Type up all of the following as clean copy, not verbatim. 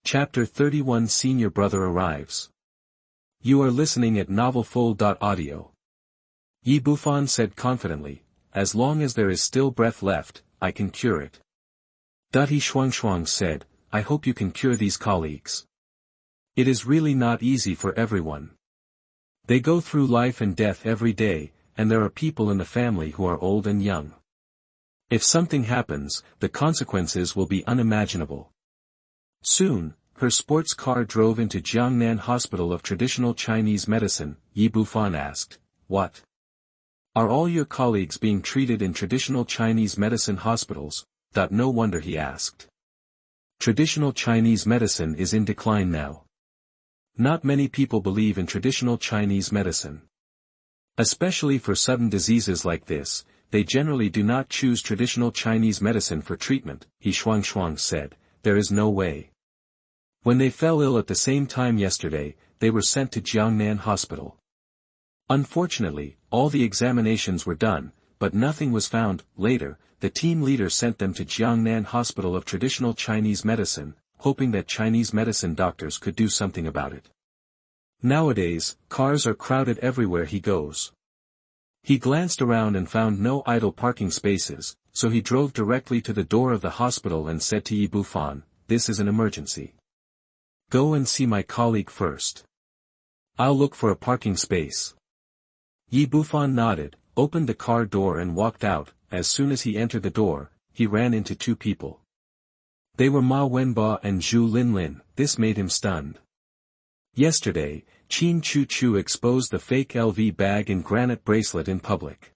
Chapter 31 Senior Brother Arrives. You are listening at NovelsThe. Bufan said confidently, as long as there is still breath left, I can cure it. He Shuang said, I hope you can cure these colleagues. It is really not easy for everyone. They go through life and death every day, and there are people in the family who are old and young. If something happens, the consequences will be unimaginable. Soon, her sports car drove into Jiangnan Hospital of Traditional Chinese Medicine. Bufan asked, What? Are all your colleagues being treated in traditional Chinese medicine hospitals? No wonder he asked. Traditional Chinese medicine is in decline now. Not many people believe in traditional Chinese medicine. Especially for sudden diseases like this, they generally do not choose traditional Chinese medicine for treatment. He Shuang said, there is no way. When they fell ill at the same time yesterday, they were sent to Jiangnan Hospital. Unfortunately, all the examinations were done, but nothing was found. Later, the team leader sent them to Jiangnan Hospital of Traditional Chinese Medicine, hoping that Chinese medicine doctors could do something about it. Nowadays, cars are crowded everywhere he goes. He glanced around and found no idle parking spaces, so he drove directly to the door of the hospital and said to Bufan, This is an emergency. Go and see my colleague first. I'll look for a parking space. Bufan nodded, opened the car door and walked out. As soon as he entered the door, he ran into two people. They were Ma Wenba and Zhu Linlin. This made him stunned. Yesterday, Qin Chu Chu exposed the fake LV bag and granite bracelet in public.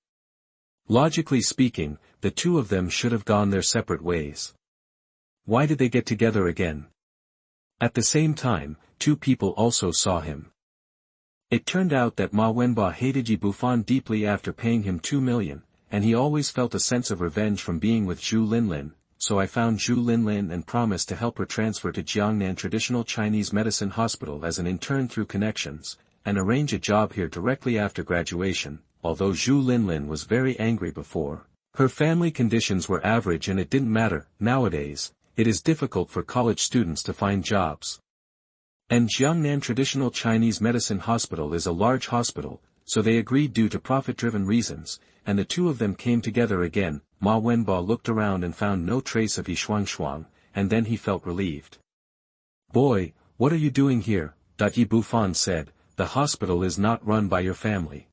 Logically speaking, the two of them should have gone their separate ways. Why did they get together again? At the same time, two people also saw him. It turned out that Ma Wenba hated Bufan deeply after paying him 2 million, and he always felt a sense of revenge from being with Zhu Linlin, so I found Zhu Linlin and promised to help her transfer to Jiangnan Traditional Chinese Medicine Hospital as an intern through connections, and arrange a job here directly after graduation. Although Zhu Linlin was very angry before, her family conditions were average and it didn't matter. Nowadays, it is difficult for college students to find jobs. And Jiangnan Traditional Chinese Medicine Hospital is a large hospital, so they agreed due to profit-driven reasons, and the two of them came together again. Ma Wenba looked around and found no trace of Yi Shuang, and then he felt relieved. Boy, what are you doing here? Bufan said, the hospital is not run by your family.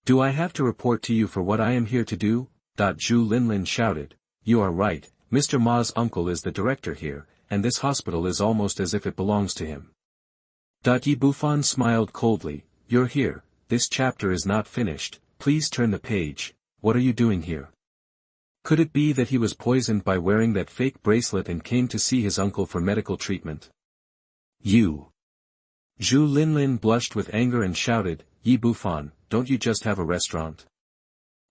Do I have to report to you for what I am here to do? Zhu Linlin shouted, You are right, Mr. Ma's uncle is the director here, and this hospital is almost as if it belongs to him. Bufan smiled coldly, You're here, this chapter is not finished, please turn the page. What are you doing here? Could it be that he was poisoned by wearing that fake bracelet and came to see his uncle for medical treatment? You! Zhu Linlin blushed with anger and shouted, Bufan, don't you just have a restaurant?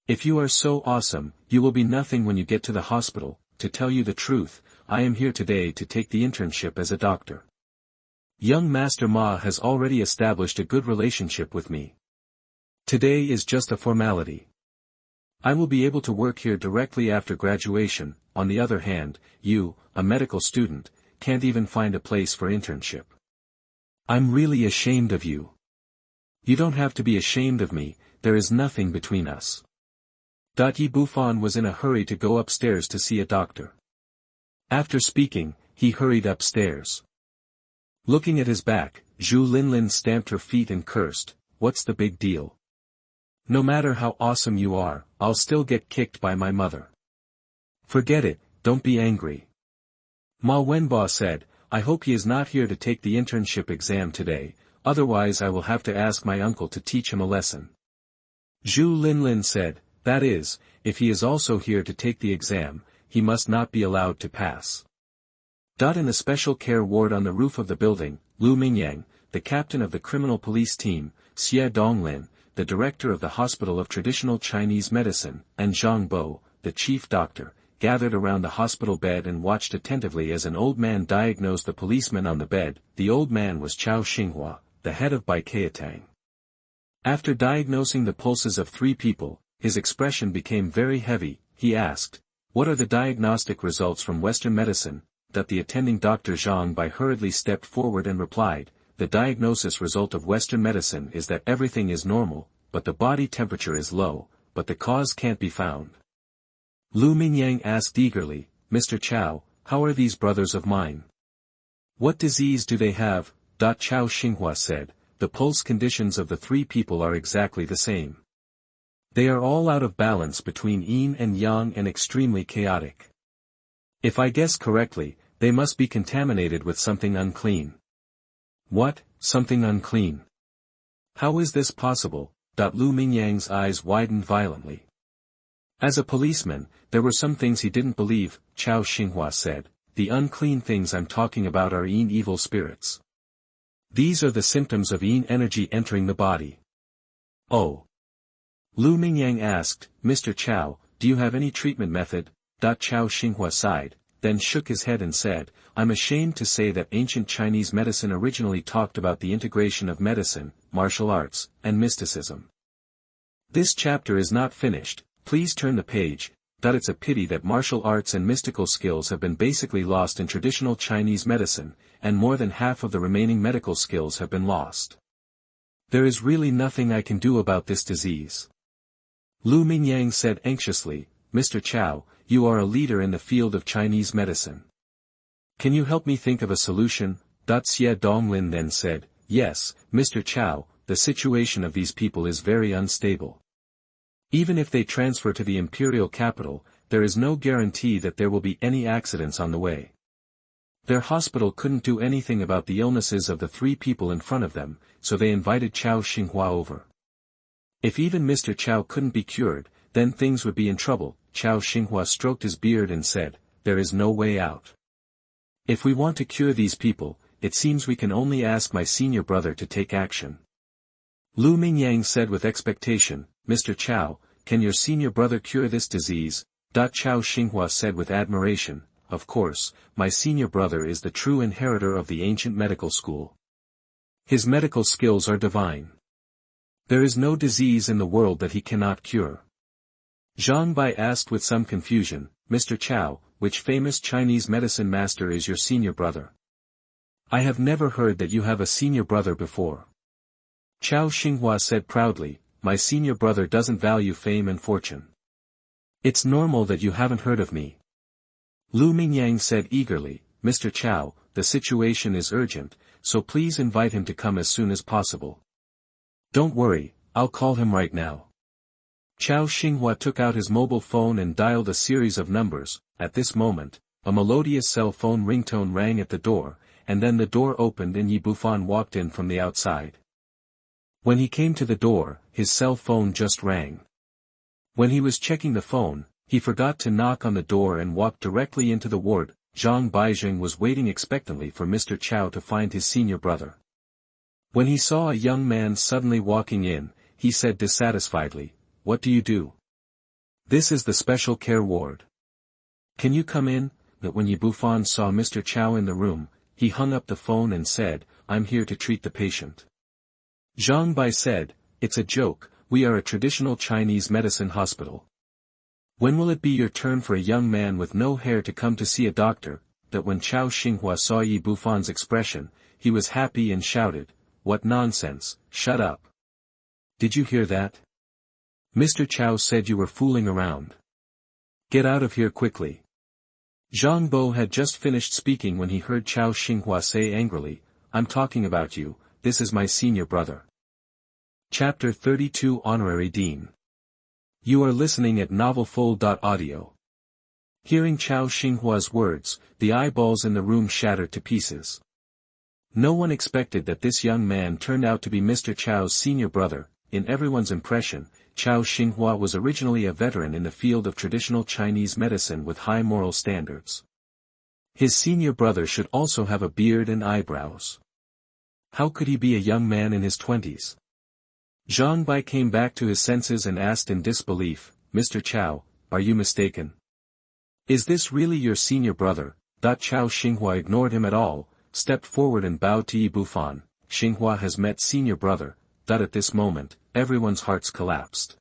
If you are so awesome, you will be nothing when you get to the hospital. To tell you the truth, I am here today to take the internship as a doctor. Young Master Ma has already established a good relationship with me. Today is just a formality. I will be able to work here directly after graduation. On the other hand, you, a medical student, can't even find a place for internship. I'm really ashamed of you. You don't have to be ashamed of me, there is nothing between us. Bufan was in a hurry to go upstairs to see a doctor. After speaking, he hurried upstairs. Looking at his back, Zhu Linlin stamped her feet and cursed, What's the big deal? No matter how awesome you are, I'll still get kicked by my mother. Forget it, don't be angry. Ma Wenba said, I hope he is not here to take the internship exam today, otherwise I will have to ask my uncle to teach him a lesson. Zhu Linlin said, That is, if he is also here to take the exam, he must not be allowed to pass. In the special care ward on the roof of the building, Lu Mingyang, the captain of the criminal police team, Xie Donglin, the director of the Hospital of Traditional Chinese Medicine, and Zhang Bo, the chief doctor, gathered around the hospital bed and watched attentively as an old man diagnosed the policeman on the bed. The old man was Chao Xinghua, the head of Baikeatang. After diagnosing the pulses of 3 people, his expression became very heavy. He asked, What are the diagnostic results from Western medicine? that the attending Dr. Zhang Bai hurriedly stepped forward and replied, the diagnosis result of Western medicine is that everything is normal, but the body temperature is low, but the cause can't be found. Lu Mingyang asked eagerly, Mr. Chow, how are these brothers of mine? What disease do they have? Chao Xinghua said, the pulse conditions of the three people are exactly the same. They are all out of balance between yin and yang and extremely chaotic. If I guess correctly, they must be contaminated with something unclean. What, something unclean? How is this possible? Lu Mingyang's eyes widened violently. As a policeman, there were some things he didn't believe, Chao Xinghua said. The unclean things I'm talking about are yin evil spirits. These are the symptoms of yin energy entering the body. Oh. Lu Mingyang asked, Mr. Chow, do you have any treatment method? Chao Xinghua sighed, then shook his head and said, I'm ashamed to say that ancient Chinese medicine originally talked about the integration of medicine, martial arts, and mysticism. This chapter is not finished, please turn the page. It's a pity that martial arts and mystical skills have been basically lost in traditional Chinese medicine, and more than half of the remaining medical skills have been lost. There is really nothing I can do about this disease. Lu Mingyang said anxiously, Mr. Chow, you are a leader in the field of Chinese medicine. Can you help me think of a solution? Xie Donglin then said, yes, Mr. Chow, the situation of these people is very unstable. Even if they transfer to the imperial capital, there is no guarantee that there will be any accidents on the way. Their hospital couldn't do anything about the illnesses of the three people in front of them, so they invited Chao Xinghua over. If even Mr. Chow couldn't be cured, then things would be in trouble. Chao Xinghua stroked his beard and said, there is no way out. If we want to cure these people, it seems we can only ask my senior brother to take action. Lu Mingyang said with expectation, Mr. Chow, can your senior brother cure this disease? Chao Xinghua said with admiration, of course, my senior brother is the true inheritor of the ancient medical school. His medical skills are divine. There is no disease in the world that he cannot cure. Zhang Bai asked with some confusion, Mr. Chow, which famous Chinese medicine master is your senior brother? I have never heard that you have a senior brother before. Chao Xinghua said proudly, my senior brother doesn't value fame and fortune. It's normal that you haven't heard of me. Lu Mingyang said eagerly, Mr. Chow, the situation is urgent, so please invite him to come as soon as possible. Don't worry, I'll call him right now. Chao Xinghua took out his mobile phone and dialed a series of numbers. At this moment, a melodious cell phone ringtone rang at the door, and then the door opened and Yi Bufan walked in from the outside. When he came to the door, his cell phone just rang. When he was checking the phone, he forgot to knock on the door and walked directly into the ward. Zhang Baijing was waiting expectantly for Mr. Chow to find his senior brother. When he saw a young man suddenly walking in, he said dissatisfiedly, what do you do? This is the special care ward. Can you come in? But when Yi Bufan saw Mr. Chow in the room, he hung up the phone and said, I'm here to treat the patient. Zhang Bai said, it's a joke, we are a traditional Chinese medicine hospital. When will it be your turn for a young man with no hair to come to see a doctor? That when Chao Xinghua saw Yi Bufan's expression, he was happy and shouted, what nonsense, shut up. Did you hear that? Mr. Chow said you were fooling around. Get out of here quickly. Zhang Bo had just finished speaking when he heard Chao Xinghua say angrily, I'm talking about you, this is my senior brother. Chapter 32 Honorary Dean. You are listening at NovelsThe. Hearing Chao Xinghua's words, the eyeballs in the room shattered to pieces. No one expected that this young man turned out to be Mr. Chow's senior brother. In everyone's impression, Chao Xinghua was originally a veteran in the field of traditional Chinese medicine with high moral standards. His senior brother should also have a beard and eyebrows. How could he be a young man in his 20s? Zhang Bai came back to his senses and asked in disbelief, Mr. Chow, are you mistaken? Is this really your senior brother? Chao Xinghua ignored him at all, stepped forward and bowed to Yi Bufan. Xinghua has met senior brother. At this moment, everyone's hearts collapsed.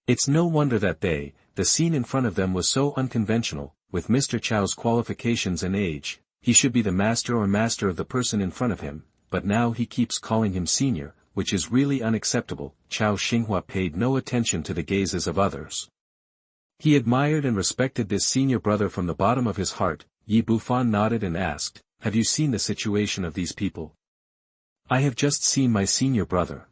It's no wonder that the scene in front of them was so unconventional. with Mr. Chow's qualifications and age, he should be the master or master of the person in front of him, but now he keeps calling him senior, which is really unacceptable. Chao Xinghua paid no attention to the gazes of others. He admired and respected this senior brother from the bottom of his heart. Yi Bufan nodded and asked, "Have you seen the situation of these people?" "I have just seen my senior brother.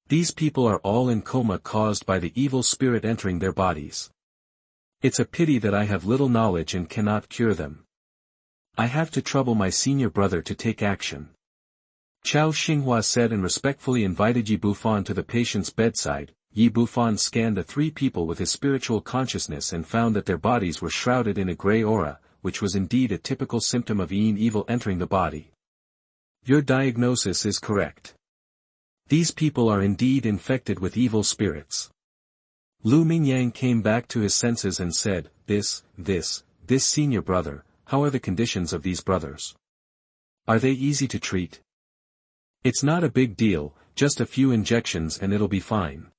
These people are all in coma caused by the evil spirit entering their bodies. It's a pity that I have little knowledge and cannot cure them. I have to trouble my senior brother to take action." Chao Xinghua said and respectfully invited Yi Bufan to the patient's bedside. Yi Bufan scanned the three people with his spiritual consciousness and found that their bodies were shrouded in a gray aura, which was indeed a typical symptom of evil entering the body. "Your diagnosis is correct. These people are indeed infected with evil spirits." Lu Mingyang came back to his senses and said, This senior brother, how are the conditions of these brothers? Are they easy to treat?" "It's not a big deal, just a few injections and it'll be fine."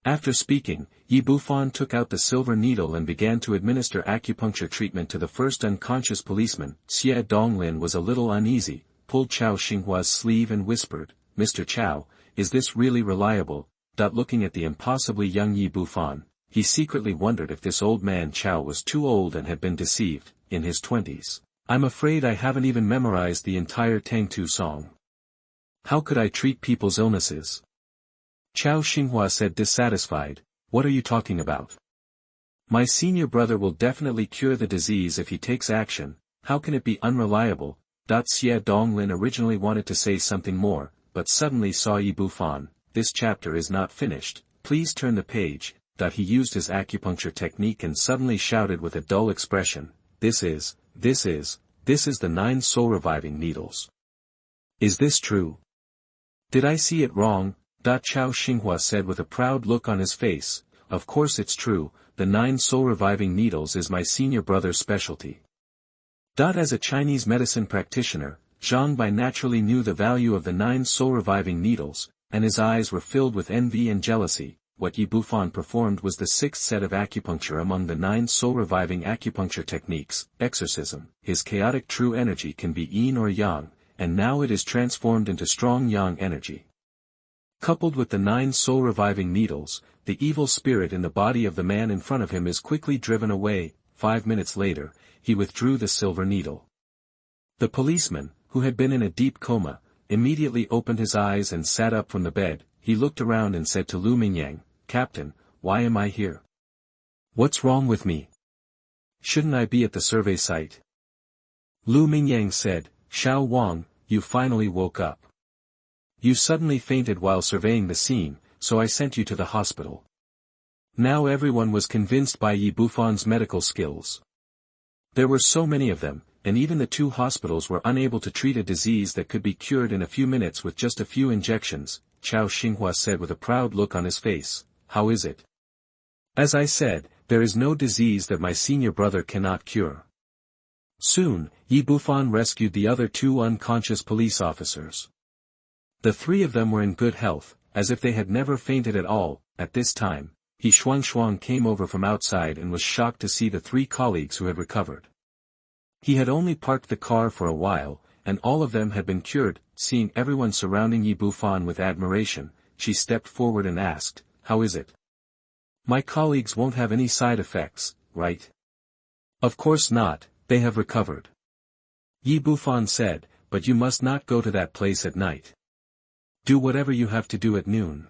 After speaking, Yi Bufan took out the silver needle and began to administer acupuncture treatment to the first unconscious policeman. Xie Donglin was a little uneasy, pulled Chao Xinghua's sleeve and whispered, "Mr. Chao, is this really reliable?" Looking at the impossibly young Yi Bufan, he secretly wondered if this old man Chao was too old and had been deceived, in his 20s. "I'm afraid I haven't even memorized the entire Tangtu song. How could I treat people's illnesses?" Chao Xinghua said dissatisfied, "What are you talking about? My senior brother will definitely cure the disease if he takes action. How can it be unreliable?" Xie Donglin originally wanted to say something more, but suddenly saw Yi Bufan. "This chapter is not finished, please turn the page." He used his acupuncture technique and suddenly shouted with a dull expression, This is the 9 soul-reviving needles. Is this true? Did I see it wrong? Chao Xinghua said with a proud look on his face, "Of course it's true, the 9 soul-reviving needles is my senior brother's specialty." As a Chinese medicine practitioner, Zhang Bai naturally knew the value of the 9 soul-reviving needles, and his eyes were filled with envy and jealousy. What Yi Bufan performed was the 6th set of acupuncture among the 9 soul-reviving acupuncture techniques. Exorcism. His chaotic true energy can be yin or yang, and now it is transformed into strong yang energy. Coupled with the 9 soul-reviving needles, the evil spirit in the body of the man in front of him is quickly driven away. 5 minutes later, he withdrew the silver needle. The policeman, who had been in a deep coma, immediately opened his eyes and sat up from the bed. He looked around and said to Lu Mingyang, "Captain, why am I here? What's wrong with me? Shouldn't I be at the survey site?" Lu Mingyang said, "Xiao Wang, you finally woke up. You suddenly fainted while surveying the scene, so I sent you to the hospital." Now everyone was convinced by Yi Bufan's medical skills. There were so many of them, and even the 2 hospitals were unable to treat a disease that could be cured in a few minutes with just a few injections. Chao Xinghua said with a proud look on his face, "How is it?" "As I said, there is no disease that my senior brother cannot cure." Soon, Yi Bufan rescued the other 2 unconscious police officers. The 3 of them were in good health, as if they had never fainted at all. At this time, He Shuang came over from outside and was shocked to see the 3 colleagues who had recovered. He had only parked the car for a while, and all of them had been cured. Seeing everyone surrounding Yi Bufan with admiration, she stepped forward and asked, "How is it? My colleagues won't have any side effects, right?" "Of course not, they have recovered." Yi Bufan said, "But you must not go to that place at night. Do whatever you have to do at noon."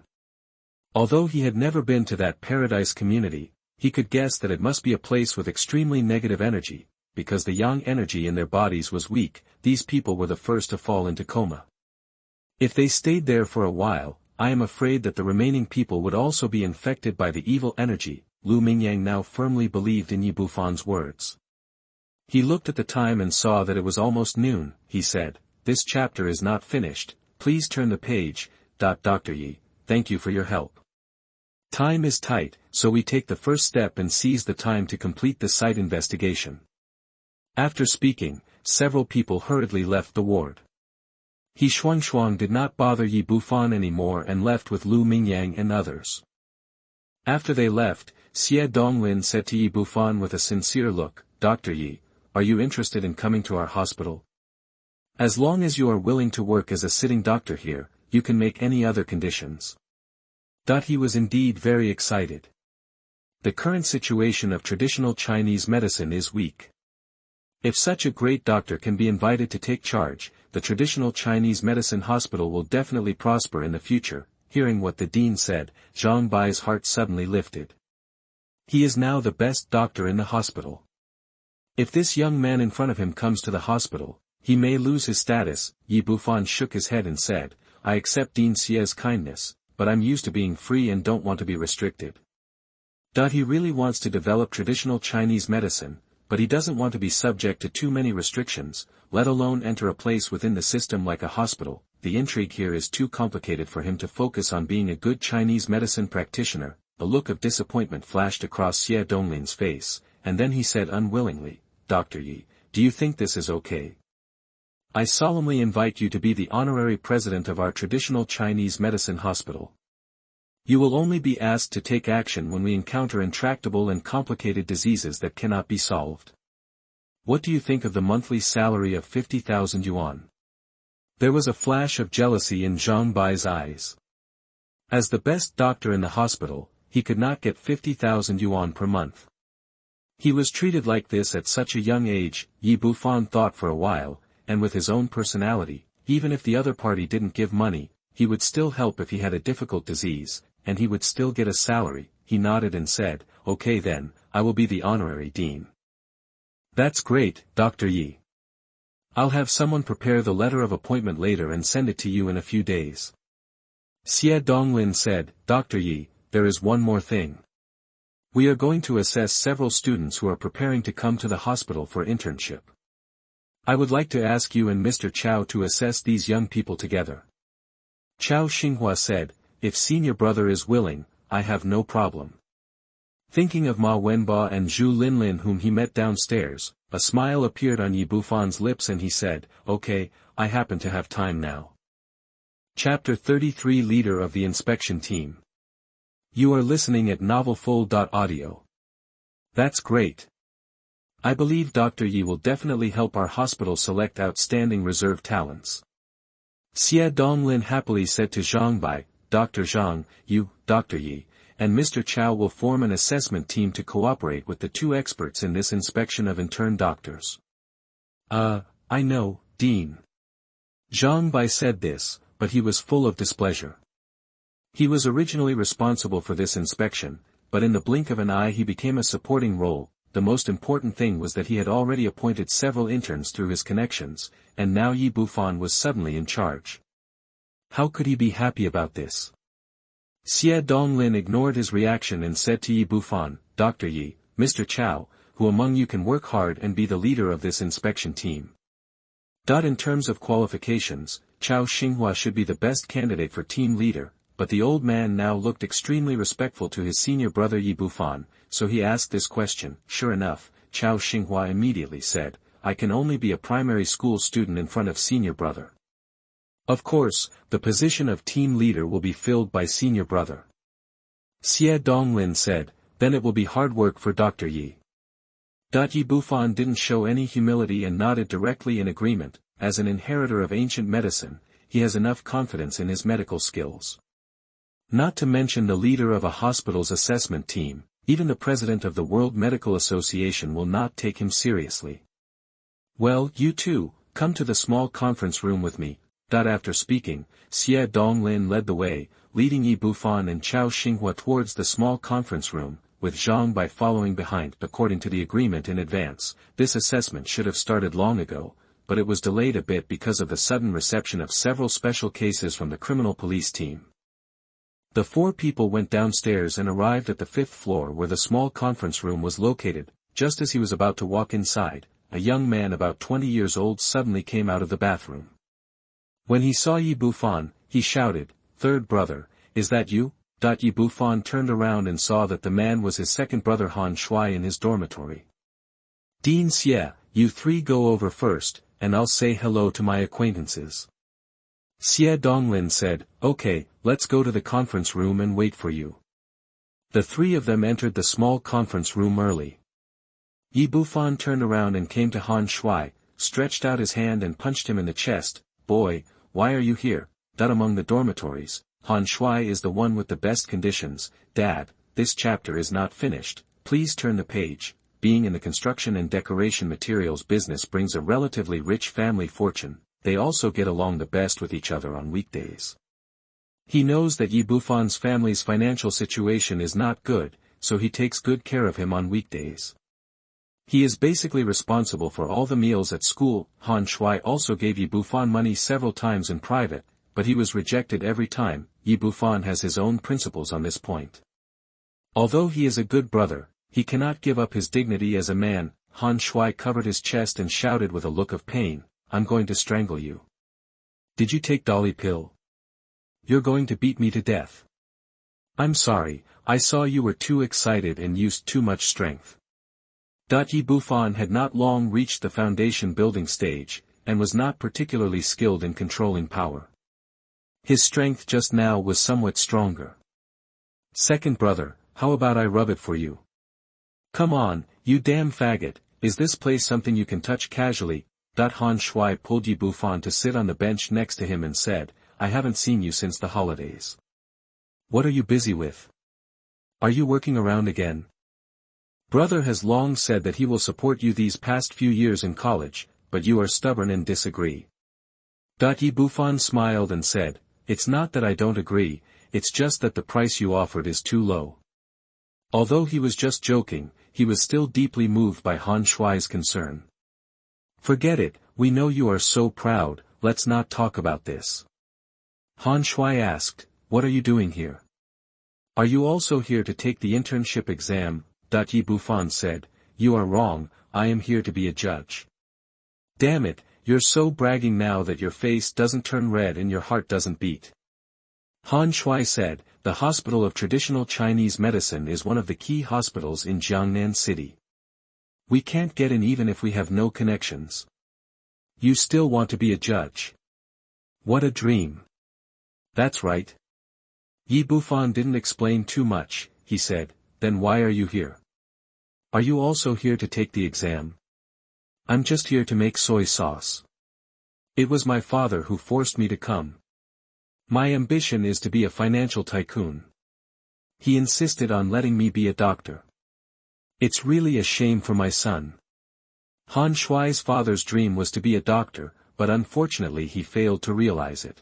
Although he had never been to that paradise community, he could guess that it must be a place with extremely negative energy. Because the yang energy in their bodies was weak, these people were the first to fall into coma. If they stayed there for a while, I am afraid that the remaining people would also be infected by the evil energy. Lu Mingyang now firmly believed in Yi Bufan's words. He looked at the time and saw that it was almost noon. He said, "This chapter is not finished, please turn the page." Dr. Yi, thank you for your help. Time is tight, so we take the first step and seize the time to complete the site investigation. After speaking, several people hurriedly left the ward. He Shuang did not bother Yi Bufan anymore and left with Lu Mingyang and others. After they left, Xie Donglin said to Yi Bufan with a sincere look, Dr. Yi, are you interested in coming to our hospital? As long as you are willing to work as a sitting doctor here, you can make any other conditions. He was indeed very excited. The current situation of traditional Chinese medicine is weak. If such a great doctor can be invited to take charge, the traditional Chinese medicine hospital will definitely prosper in the future. Hearing what the dean said, Zhang Bai's heart suddenly lifted. He is now the best doctor in the hospital. If this young man in front of him comes to the hospital, he may lose his status. Yi Bufan shook his head and said, I accept Dean Xie's kindness, but I'm used to being free and don't want to be restricted. He really wants to develop traditional Chinese medicine, but he doesn't want to be subject to too many restrictions, let alone enter a place within the system like a hospital. The intrigue here is too complicated for him to focus on being a good Chinese medicine practitioner. A look of disappointment flashed across Xie Donglin's face, and then he said unwillingly, Dr. Yi, do you think this is okay? I solemnly invite you to be the honorary president of our traditional Chinese medicine hospital. You will only be asked to take action when we encounter intractable and complicated diseases that cannot be solved. What do you think of the monthly salary of 50,000 yuan? There was a flash of jealousy in Zhang Bai's eyes. As the best doctor in the hospital, he could not get 50,000 yuan per month. He was treated like this at such a young age. Yi Bufan thought for a while, and with his own personality, even if the other party didn't give money, he would still help if he had a difficult disease, and he would still get a salary. He nodded and said, okay then, I will be the honorary dean. That's great, Dr. Yi. I'll have someone prepare the letter of appointment later and send it to you in a few days. Xie Donglin said, Dr. Yi, there is one more thing. We are going to assess several students who are preparing to come to the hospital for internship. I would like to ask you and Mr. Chao to assess these young people together. Chao Xinghua said, if senior brother is willing, I have no problem. Thinking of Ma Wenba and Zhu Linlin whom he met downstairs, a smile appeared on Yi Bufan's lips and he said, okay, I happen to have time now. Chapter 33 Leader of the Inspection Team. You are listening at NovelsThe. That's great. I believe Dr. Yi will definitely help our hospital select outstanding reserve talents. Xie Donglin happily said to Zhang Bai, Dr. Zhang, you, Dr. Yi, and Mr. Chao will form an assessment team to cooperate with the two experts in this inspection of intern doctors. I know, Dean. Zhang Bai said this, but he was full of displeasure. He was originally responsible for this inspection, but in the blink of an eye he became a supporting role. The most important thing was that he had already appointed several interns through his connections, and now Yi Bufan was suddenly in charge. How could he be happy about this? Xie Donglin ignored his reaction and said to Yi Bufan, Dr. Yi, Mr. Chao, who among you can work hard and be the leader of this inspection team? In terms of qualifications, Chao Xinghua should be the best candidate for team leader. But the old man now looked extremely respectful to his senior brother Yi Bufan, so he asked this question. Sure enough, Chao Xinghua immediately said, I can only be a primary school student in front of senior brother. Of course, the position of team leader will be filled by senior brother. Xie Donglin said, then it will be hard work for Dr. Yi. Yi Bufan didn't show any humility and nodded directly in agreement. As an inheritor of ancient medicine, he has enough confidence in his medical skills. Not to mention the leader of a hospital's assessment team, even the president of the World Medical Association will not take him seriously. Well, you two, come to the small conference room with me. After speaking, Xie Donglin led the way, leading Yi Bufan and Chao Xinghua towards the small conference room, with Zhang Bai following behind. According to the agreement in advance, this assessment should have started long ago, but it was delayed a bit because of the sudden reception of several special cases from the criminal police team. The four people went downstairs and arrived at the 5th floor where the small conference room was located. Just as he was about to walk inside, a young man about 20 years old suddenly came out of the bathroom. When he saw Yi Bufan, he shouted, Third brother, is that you? Yi Bufan turned around and saw that the man was his second brother Han Shui in his dormitory. Dean Xie, you three go over first, and I'll say hello to my acquaintances. Xie Donglin said, okay, let's go to the conference room and wait for you. The three of them entered the small conference room early. Bufan turned around and came to Han Shui, stretched out his hand and punched him in the chest. Boy, why are you here? That among the dormitories, Han Shui is the one with the best conditions. Dad, this chapter is not finished, please turn the page. Being in the construction and decoration materials business brings a relatively rich family fortune. They also get along the best with each other on weekdays. He knows that Bufan's family's financial situation is not good, so he takes good care of him on weekdays. He is basically responsible for all the meals at school. Han Shui also gave Bufan money several times in private, but he was rejected every time. Bufan has his own principles on this point. Although he is a good brother, he cannot give up his dignity as a man. Han Shui covered his chest and shouted with a look of pain, I'm going to strangle you. Did you take Dolly pill? You're going to beat me to death. I'm sorry, I saw you were too excited and used too much strength. Bufan had not long reached the foundation building stage, and was not particularly skilled in controlling power. His strength just now was somewhat stronger. Second brother, how about I rub it for you? Come on, you damn faggot, is this place something you can touch casually? Han Shui pulled Bufan to sit on the bench next to him and said, I haven't seen you since the holidays. What are you busy with? Are you working around again? Brother has long said that he will support you these past few years in college, but you are stubborn and disagree. Bufan smiled and said, it's not that I don't agree, it's just that the price you offered is too low. Although he was just joking, he was still deeply moved by Han Shui's concern. Forget it, we know you are so proud, let's not talk about this. Han Shui asked, what are you doing here? Are you also here to take the internship exam? Bufan said, you are wrong, I am here to be a judge. Damn it, you're so bragging now that your face doesn't turn red and your heart doesn't beat. Han Shui said, the Hospital of Traditional Chinese Medicine is one of the key hospitals in Jiangnan City. We can't get in even if we have no connections. You still want to be a judge. What a dream. That's right. Bufan didn't explain too much, he said, then why are you here? Are you also here to take the exam? I'm just here to make soy sauce. It was my father who forced me to come. My ambition is to be a financial tycoon. He insisted on letting me be a doctor. It's really a shame for my son. Han Shui's father's dream was to be a doctor, but unfortunately he failed to realize it.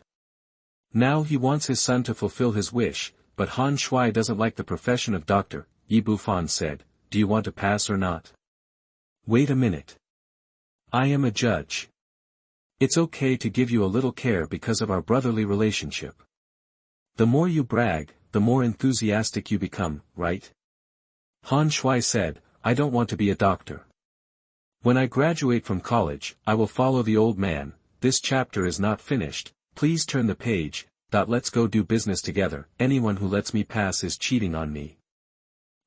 Now he wants his son to fulfill his wish, but Han Shui doesn't like the profession of doctor. Bufan said, do you want to pass or not? Wait a minute. I am a judge. It's okay to give you a little care because of our brotherly relationship. The more you brag, the more enthusiastic you become, right? Han Shui said, I don't want to be a doctor. When I graduate from college, I will follow the old man. This chapter is not finished, please turn the page. Let's go do business together, anyone who lets me pass is cheating on me.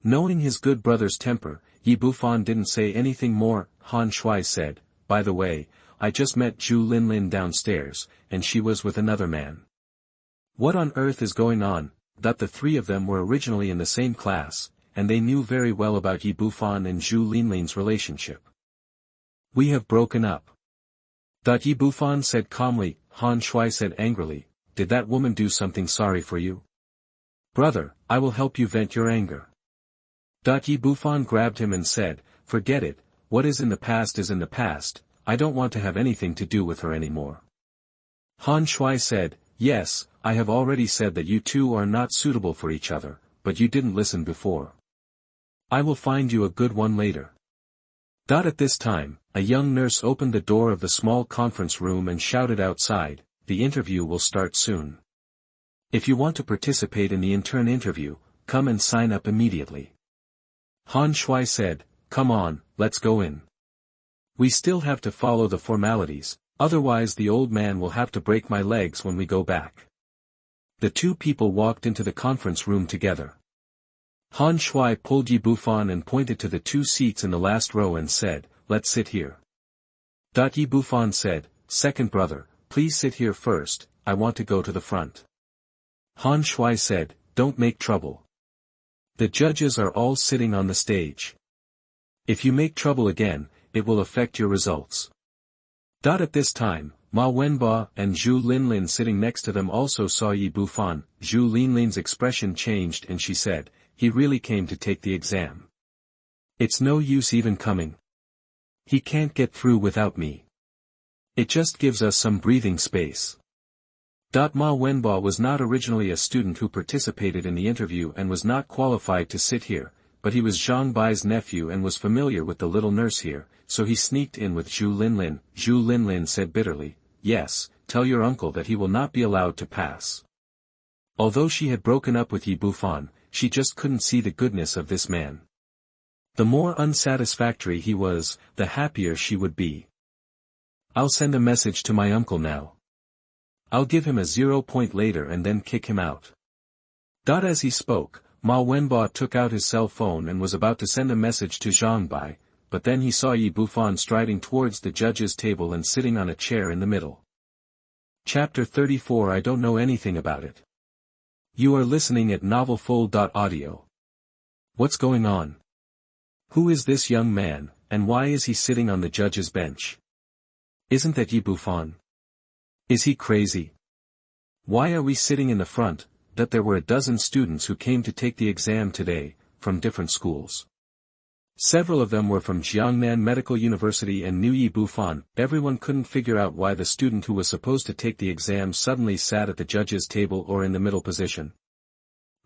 Knowing his good brother's temper, Bufan didn't say anything more. Han Shui said, by the way, I just met Zhu Linlin downstairs, and she was with another man. What on earth is going on? The three of them were originally in the same class, and they knew very well about Bufan and Zhu Linlin's relationship. We have broken up. Bufan said calmly. Han Shui said angrily, did that woman do something sorry for you? Brother, I will help you vent your anger. Bufan grabbed him and said, forget it, what is in the past is in the past, I don't want to have anything to do with her anymore. Han Shui said, yes, I have already said that you two are not suitable for each other, but you didn't listen before. I will find you a good one later. At this time, a young nurse opened the door of the small conference room and shouted outside, the interview will start soon. If you want to participate in the intern interview, come and sign up immediately. Han Shui said, come on, let's go in. We still have to follow the formalities, otherwise the old man will have to break my legs when we go back. The two people walked into the conference room together. Han Shui pulled Bufan and pointed to the two seats in the last row and said, let's sit here. Bufan said, second brother, please sit here first, I want to go to the front. Han Shui said, don't make trouble. The judges are all sitting on the stage. If you make trouble again, it will affect your results. At this time, Ma Wenbo and Zhu Linlin sitting next to them also saw Yi Bufan. Zhu Linlin's expression changed and she said, "He really came to take the exam. It's no use even coming. He can't get through without me. It just gives us some breathing space." Ma Wenbo was not originally a student who participated in the interview and was not qualified to sit here, but he was Zhang Bai's nephew and was familiar with the little nurse here, so he sneaked in with Zhu Linlin. Zhu Linlin said bitterly, "Yes, tell your uncle that he will not be allowed to pass." Although she had broken up with Yi Bufan, she just couldn't see the goodness of this man. The more unsatisfactory he was, the happier she would be. "I'll send a message to my uncle now. I'll give him a 0 point later and then kick him out." As he spoke, Ma Wenbo took out his cell phone and was about to send a message to Zhang Bai, but then he saw Yi Bufan striding towards the judge's table and sitting on a chair in the middle. Chapter 34 I don't know anything about it. You are listening at NovelsThe. What's going on? Who is this young man, and why is he sitting on the judge's bench? Isn't that Yi Bufan? Is he crazy? Why are we sitting in the front? There were a dozen students who came to take the exam today, from different schools. Several of them were from Jiangnan Medical University and knew Yi Bufan. Everyone couldn't figure out why the student who was supposed to take the exam suddenly sat at the judge's table or in the middle position.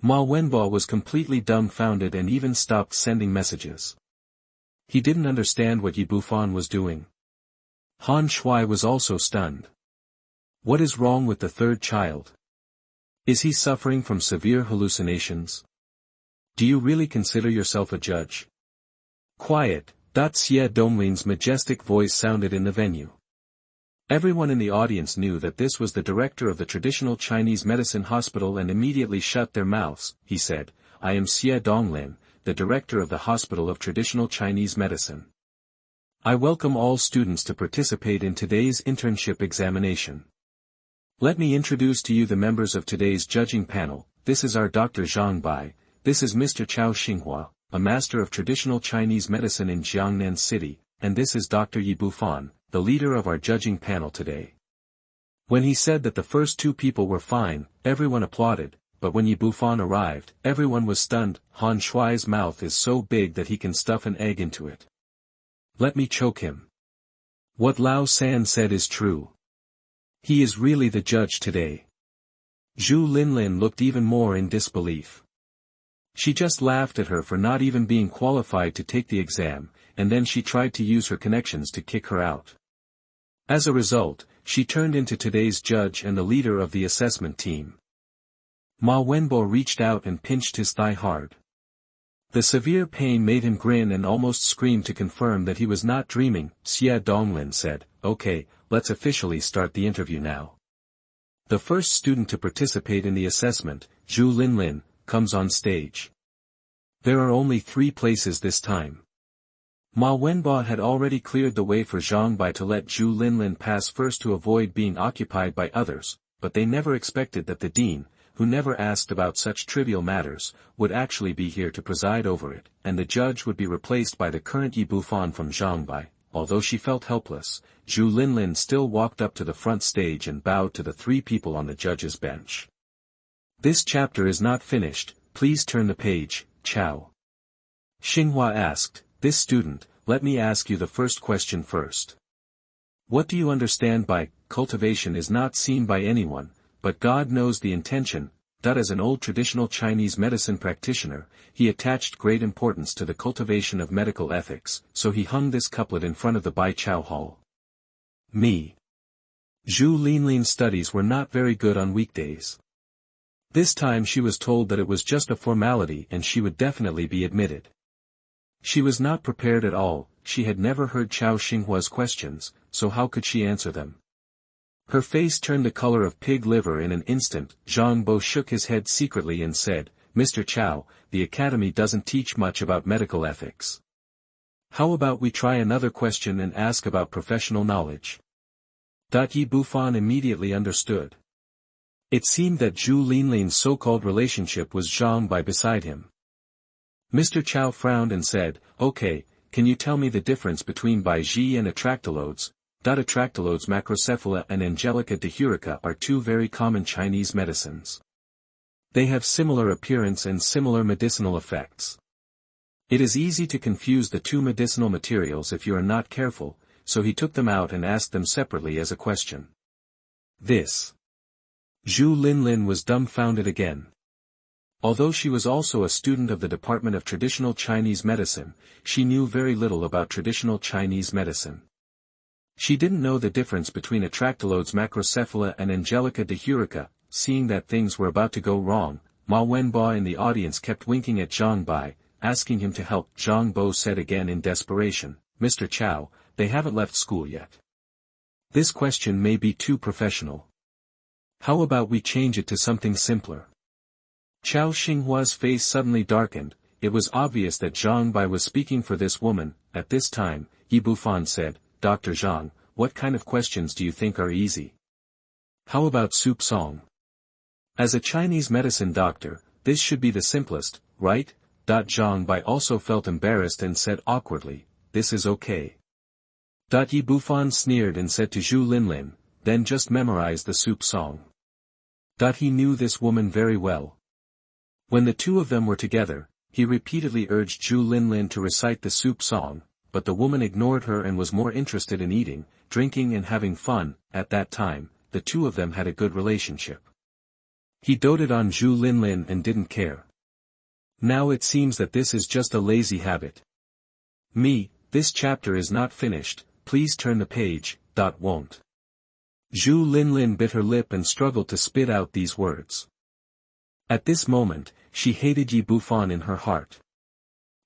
Ma Wenbo was completely dumbfounded and even stopped sending messages. He didn't understand what Yi Bufan was doing. Han Shui was also stunned. What is wrong with the third child? Is he suffering from severe hallucinations? Do you really consider yourself a judge? Quiet, Xie Donglin's majestic voice sounded in the venue. Everyone in the audience knew that this was the director of the traditional Chinese medicine hospital and immediately shut their mouths. He said, "I am Xie Donglin, the director of the Hospital of Traditional Chinese Medicine. I welcome all students to participate in today's internship examination. Let me introduce to you the members of today's judging panel. This is our Dr. Zhang Bai, this is Mr. Chao Xinghua, a master of traditional Chinese medicine in Jiangnan City, and this is Dr. Yi Bufan, the leader of our judging panel today." When he said that the first two people were fine, everyone applauded, but when Yi Bufan arrived, everyone was stunned. Han Shui's mouth is so big that he can stuff an egg into it. Let me choke him. What Lao San said is true. He is really the judge today. Zhu Linlin looked even more in disbelief. She just laughed at her for not even being qualified to take the exam, and then she tried to use her connections to kick her out. As a result, she turned into today's judge and the leader of the assessment team. Ma Wenbo reached out and pinched his thigh hard. The severe pain made him grin and almost scream to confirm that he was not dreaming. Xie Donglin said, "Okay, let's officially start the interview now." The first student to participate in the assessment, Zhu Linlin, comes on stage. There are only 3 places this time. Ma Wenbo had already cleared the way for Zhang Bai to let Zhu Linlin pass first to avoid being occupied by others, but they never expected that the dean, who never asked about such trivial matters, would actually be here to preside over it, and the judge would be replaced by the current Yi Bufan from Zhang Bai. Although she felt helpless, Zhu Linlin still walked up to the front stage and bowed to the 3 people on the judge's bench. "This chapter is not finished, please turn the page, Chao." Xinghua asked, "This student, let me ask you the first question first. What do you understand by, cultivation is not seen by anyone, but God knows the intention." As an old traditional Chinese medicine practitioner, he attached great importance to the cultivation of medical ethics, so he hung this couplet in front of the Bai Chao Hall. Me. Zhu Linlin's studies were not very good on weekdays. This time she was told that it was just a formality and she would definitely be admitted. She was not prepared at all, she had never heard Chao Xinghua's questions, so how could she answer them? Her face turned the color of pig liver in an instant. Zhang Bo shook his head secretly and said, "Mr. Chao, the academy doesn't teach much about medical ethics. How about we try another question and ask about professional knowledge?" Yi Bufan immediately understood. It seemed that Zhu Linlin's so-called relationship was Zhang Bai beside him. Mr. Chow frowned and said, "Okay, can you tell me the difference between Baiji and atractylodes?" Atractylodes macrocephala and Angelica dihurica are two very common Chinese medicines. They have similar appearance and similar medicinal effects. It is easy to confuse the two medicinal materials if you are not careful, so he took them out and asked them separately as a question. This. Zhu Linlin was dumbfounded again. Although she was also a student of the Department of Traditional Chinese Medicine, she knew very little about traditional Chinese medicine. She didn't know the difference between atractylodes macrocephala and Angelica dihurica. Seeing that things were about to go wrong, Ma Wenbo in the audience kept winking at Zhang Bai, asking him to help. Zhang Bo said again in desperation, "Mr. Chow, they haven't left school yet. This question may be too professional. How about we change it to something simpler?" Chao Xinghua's face suddenly darkened. It was obvious that Zhang Bai was speaking for this woman. At this time, Yi Bufan said, "Dr. Zhang, what kind of questions do you think are easy? How about soup song? As a Chinese medicine doctor, this should be the simplest, right?" Zhang Bai also felt embarrassed and said awkwardly, "This is okay." Yi Bufan sneered and said to Zhu Linlin, "Then just memorize the soup song." He knew this woman very well. When the two of them were together, he repeatedly urged Zhu Linlin to recite the soup song, but the woman ignored her and was more interested in eating, drinking and having fun. At that time, the two of them had a good relationship. He doted on Zhu Linlin and didn't care. Now it seems that this is just a lazy habit. This chapter is not finished, please turn the page. Won't. Zhu Linlin bit her lip and struggled to spit out these words. At this moment, she hated Yi Bufan in her heart.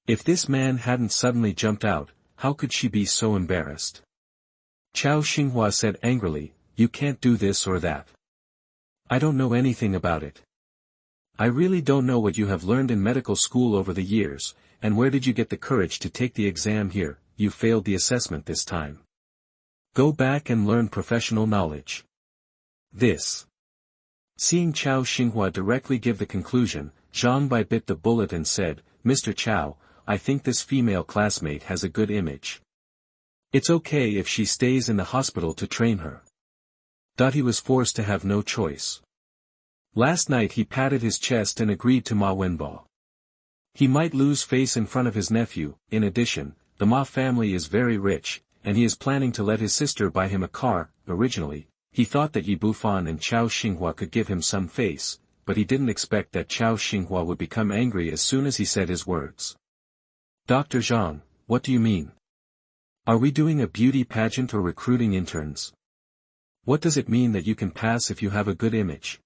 If this man hadn't suddenly jumped out, how could she be so embarrassed? Chao Xinghua said angrily, "You can't do this or that. I don't know anything about it. I really don't know what you have learned in medical school over the years, and where did you get the courage to take the exam here? You failed the assessment this time. Go back and learn professional knowledge." This. Seeing Chao Xinghua directly give the conclusion, Zhang Bai bit the bullet and said, "Mr. Chao, I think this female classmate has a good image. It's okay if she stays in the hospital to train her." He was forced to have no choice. Last night he patted his chest and agreed to Ma Wenbo. He might lose face in front of his nephew. In addition, the Ma family is very rich, and he is planning to let his sister buy him a car. Originally, he thought that Yi Bufan and Chao Xinghua could give him some face, but he didn't expect that Chao Xinghua would become angry as soon as he said his words. "Dr. Zhang, what do you mean? Are we doing a beauty pageant or recruiting interns? What does it mean that you can pass if you have a good image?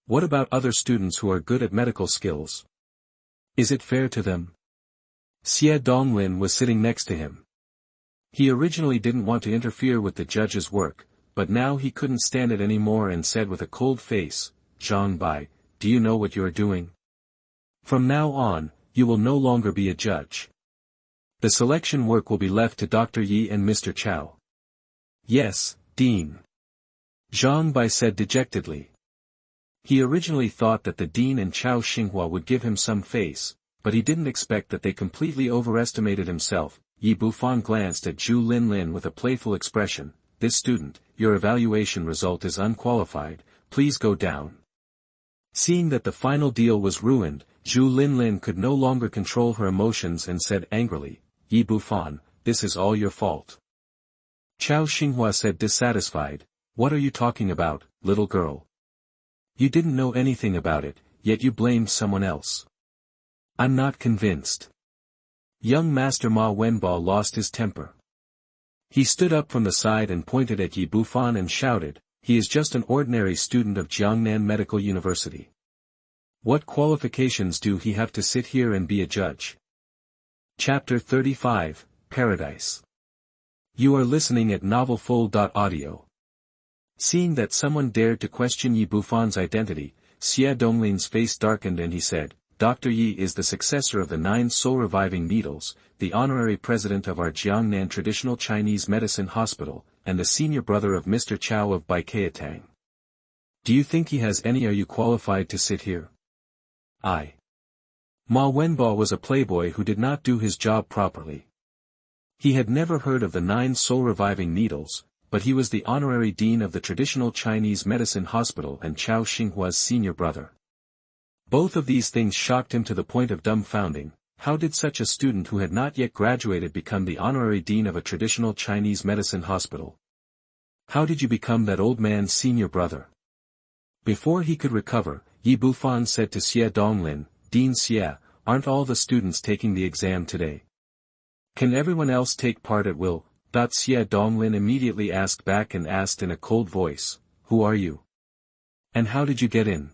What about other students who are good at medical skills? Is it fair to them?" Xie Donglin was sitting next to him. He originally didn't want to interfere with the judge's work, but now he couldn't stand it anymore and said with a cold face, "Zhang Bai, do you know what you are doing? From now on, you will no longer be a judge. The selection work will be left to Dr. Yi and Mr. Chow." "Yes, Dean," Zhang Bai said dejectedly. He originally thought that the Dean and Chao Xinghua would give him some face, but he didn't expect that they completely overestimated himself. Yi Bufan glanced at Zhu Linlin with a playful expression, "This student, your evaluation result is unqualified, please go down." Seeing that the final deal was ruined, Zhu Linlin could no longer control her emotions and said angrily, "Yi Bufan, this is all your fault." Chao Xinghua said dissatisfied, "What are you talking about, little girl? You didn't know anything about it, yet you blamed someone else. I'm not convinced." Young Master Ma Wenbo lost his temper. He stood up from the side and pointed at Yi Bufan and shouted, "He is just an ordinary student of Jiangnan Medical University. What qualifications do he have to sit here and be a judge?" Chapter 35, Paradise. You are listening at NovelsThe. Seeing that someone dared to question Yi Bufan's identity, Xie Donglin's face darkened and he said, "Dr. Yi is the successor of the 9 soul-reviving needles, the honorary president of our Jiangnan Traditional Chinese Medicine Hospital, and the senior brother of Mr. Chow of Baikeatang. Do you think he has any? Are you qualified to sit here?" "I Ma Wenbo was a playboy who did not do his job properly. He had never heard of the 9 soul-reviving needles, but he was the honorary dean of the traditional Chinese medicine hospital and Chao Xinghua's senior brother. Both of these things shocked him to the point of dumbfounding. How did such a student who had not yet graduated become the honorary dean of a traditional Chinese medicine hospital? How did you become that old man's senior brother? Before he could recover, Yi Bufan said to Xie Donglin, Dean Xie, aren't all the students taking the exam today? Can everyone else take part at will? Xie Donglin immediately asked back and asked in a cold voice, who are you? And how did you get in?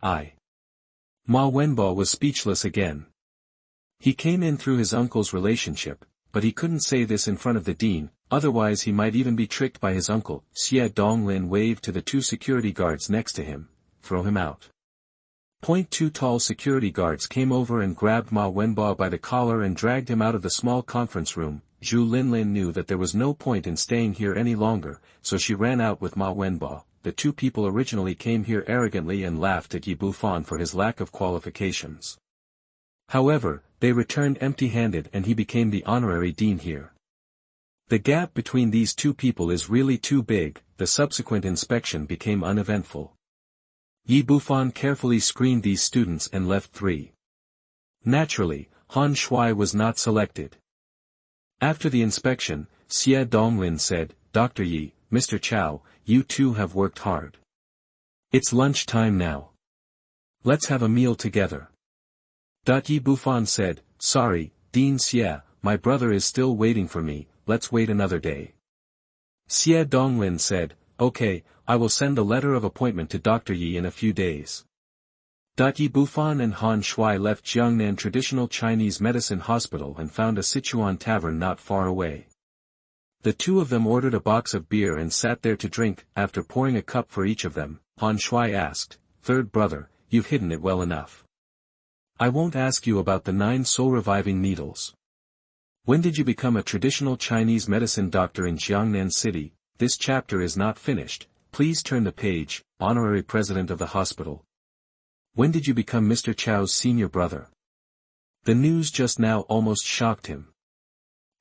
Ma Wenbo was speechless again. He came in through his uncle's relationship, but he couldn't say this in front of the dean, otherwise he might even be tricked by his uncle. Xie Donglin waved to the 2 security guards next to him, throw him out. 2 tall security guards came over and grabbed Ma Wenbo by the collar and dragged him out of the small conference room. Zhu Linlin knew that there was no point in staying here any longer, so she ran out with Ma Wenbo. The 2 people originally came here arrogantly and laughed at Yi Bufan for his lack of qualifications. However, they returned empty-handed and he became the honorary dean here. The gap between these 2 people is really too big. The subsequent inspection became uneventful. Yi Bufan carefully screened these students and left 3. Naturally, Han Shui was not selected. After the inspection, Xie Donglin said, Dr. Yi, Mr. Chao, you 2 have worked hard. It's lunch time now. Let's have a meal together. Yi Bufan said, sorry, Dean Xie, my brother is still waiting for me, let's wait another day. Xie Donglin said, okay, I will send a letter of appointment to Dr. Yi in a few days. Yi Bufan and Han Shui left Jiangnan Traditional Chinese Medicine Hospital and found a Sichuan tavern not far away. The 2 of them ordered a box of beer and sat there to drink. After pouring a cup for each of them, Han Shui asked, third brother, you've hidden it well enough. I won't ask you about the 9 soul-reviving needles. When did you become a traditional Chinese medicine doctor in Jiangnan City? This chapter is not finished, please turn the page. Honorary president of the hospital. When did you become Mr. Chao's senior brother? The news just now almost shocked him.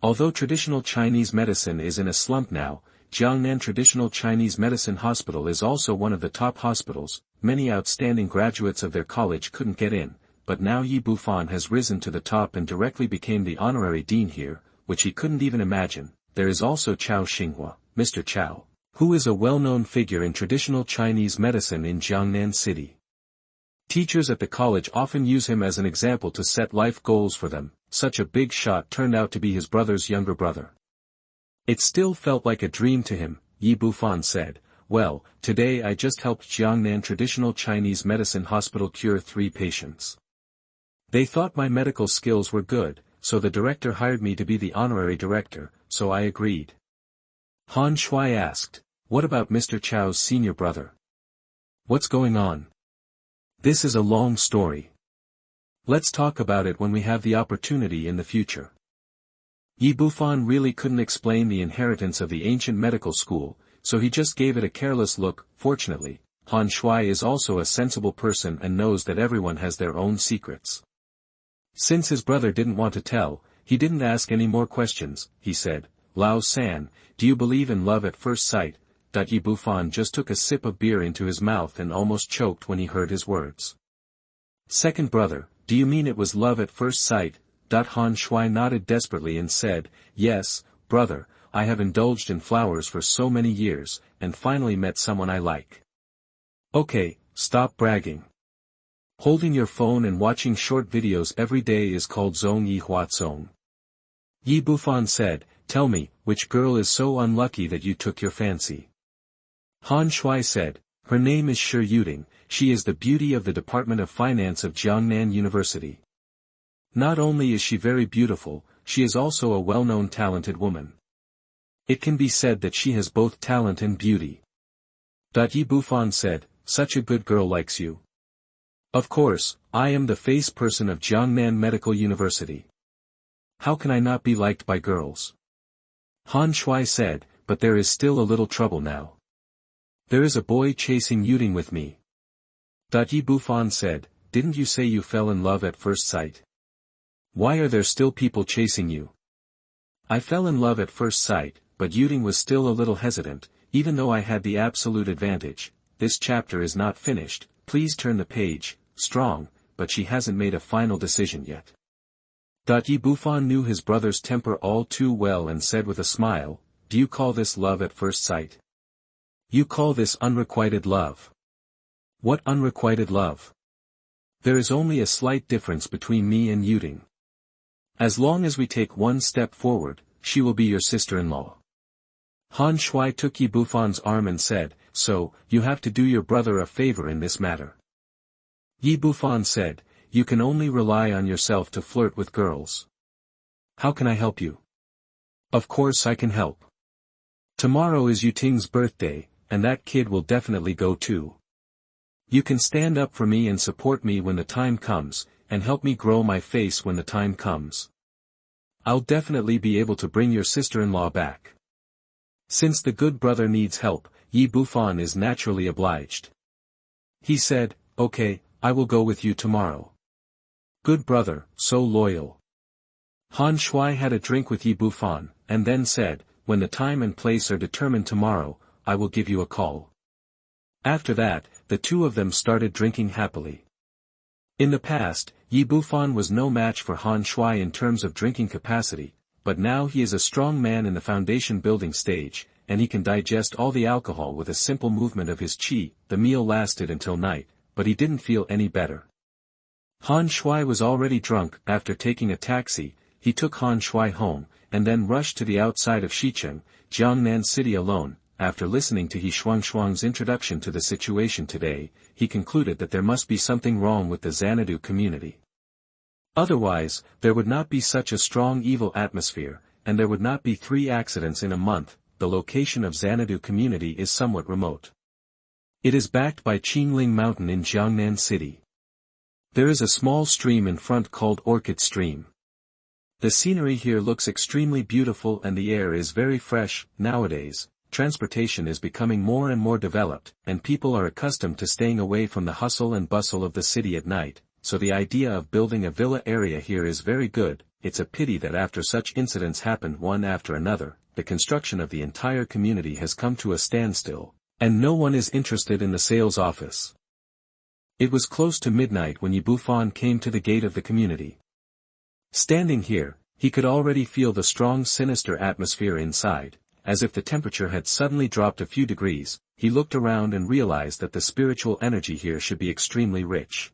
Although traditional Chinese medicine is in a slump now, Jiangnan Traditional Chinese Medicine Hospital is also one of the top hospitals. Many outstanding graduates of their college couldn't get in, but now Yi Bufan has risen to the top and directly became the honorary dean here, which he couldn't even imagine. There is also Chao Xinghua, Mr. Chao, who is a well-known figure in traditional Chinese medicine in Jiangnan City. Teachers at the college often use him as an example to set life goals for them. Such a big shot turned out to be his brother's younger brother. It still felt like a dream to him. Yi Bufan said, well, today I just helped Jiangnan Traditional Chinese Medicine Hospital cure 3 patients. They thought my medical skills were good, so the director hired me to be the honorary director, so I agreed. Han Shui asked, what about Mr. Chao's senior brother? What's going on? This is a long story. Let's talk about it when we have the opportunity in the future. Yi Bufan really couldn't explain the inheritance of the ancient medical school, so he just gave it a careless look. Fortunately, Han Shui is also a sensible person and knows that everyone has their own secrets. Since his brother didn't want to tell, he didn't ask any more questions. He said, Lao San, do you believe in love at first sight? Yi Bufan just took a sip of beer into his mouth and almost choked when he heard his words. Second brother, do you mean it was love at first sight? Han Shui nodded desperately and said, yes, brother, I have indulged in flowers for so many years, and finally met someone I like. Okay, stop bragging. Holding your phone and watching short videos every day is called zong yi hua zong. Yi Bufan said, tell me, which girl is so unlucky that you took your fancy? Han Shui said, her name is Shi Yuding, she is the beauty of the Department of Finance of Jiangnan University. Not only is she very beautiful, she is also a well-known talented woman. It can be said that she has both talent and beauty. Yi Bufan said, such a good girl likes you. Of course, I am the face person of Jiangnan Medical University. How can I not be liked by girls? Han Shui said, but there is still a little trouble now. There is a boy chasing Yuding with me. Yi Bufan said, didn't you say you fell in love at first sight? Why are there still people chasing you? I fell in love at first sight, but Yuding was still a little hesitant, even though I had the absolute advantage. This chapter is not finished, please turn the page. Strong, but she hasn't made a final decision yet. Yi Bufan knew his brother's temper all too well and said with a smile, do you call this love at first sight? You call this unrequited love. What unrequited love? There is only a slight difference between me and Yuding. As long as we take one step forward, she will be your sister-in-law. Han Shui took Yi Bufan's arm and said, so, you have to do your brother a favor in this matter. Yi Bufan said, you can only rely on yourself to flirt with girls. How can I help you? Of course I can help. Tomorrow is Yuting's birthday, and that kid will definitely go too. You can stand up for me and support me when the time comes, and help me grow my face when the time comes. I'll definitely be able to bring your sister-in-law back. Since the good brother needs help, Yi Bufan is naturally obliged. He said, okay, I will go with you tomorrow. Good brother, so loyal. Han Shui had a drink with Yi Bufan, and then said, when the time and place are determined tomorrow, I will give you a call. After that, the two of them started drinking happily. In the past, Yi Bufan was no match for Han Shui in terms of drinking capacity, but now he is a strong man in the foundation building stage, and he can digest all the alcohol with a simple movement of his qi. The meal lasted until night, but he didn't feel any better. Han Shui was already drunk. After taking a taxi, he took Han Shui home, and then rushed to the outside of Xicheng, Jiangnan City alone. After listening to He Shuang's introduction to the situation today, he concluded that there must be something wrong with the Xanadu community. Otherwise, there would not be such a strong evil atmosphere, and there would not be 3 accidents in a month. The location of Xanadu community is somewhat remote. It is backed by Qingling Mountain in Jiangnan City. There is a small stream in front called Orchid Stream. The scenery here looks extremely beautiful and the air is very fresh. Nowadays, transportation is becoming more and more developed, and people are accustomed to staying away from the hustle and bustle of the city at night, so the idea of building a villa area here is very good. It's a pity that after such incidents happen one after another, the construction of the entire community has come to a standstill, and no one is interested in the sales office. It was close to midnight when Yi Bufan came to the gate of the community. Standing here, he could already feel the strong sinister atmosphere inside. As if the temperature had suddenly dropped a few degrees, he looked around and realized that the spiritual energy here should be extremely rich.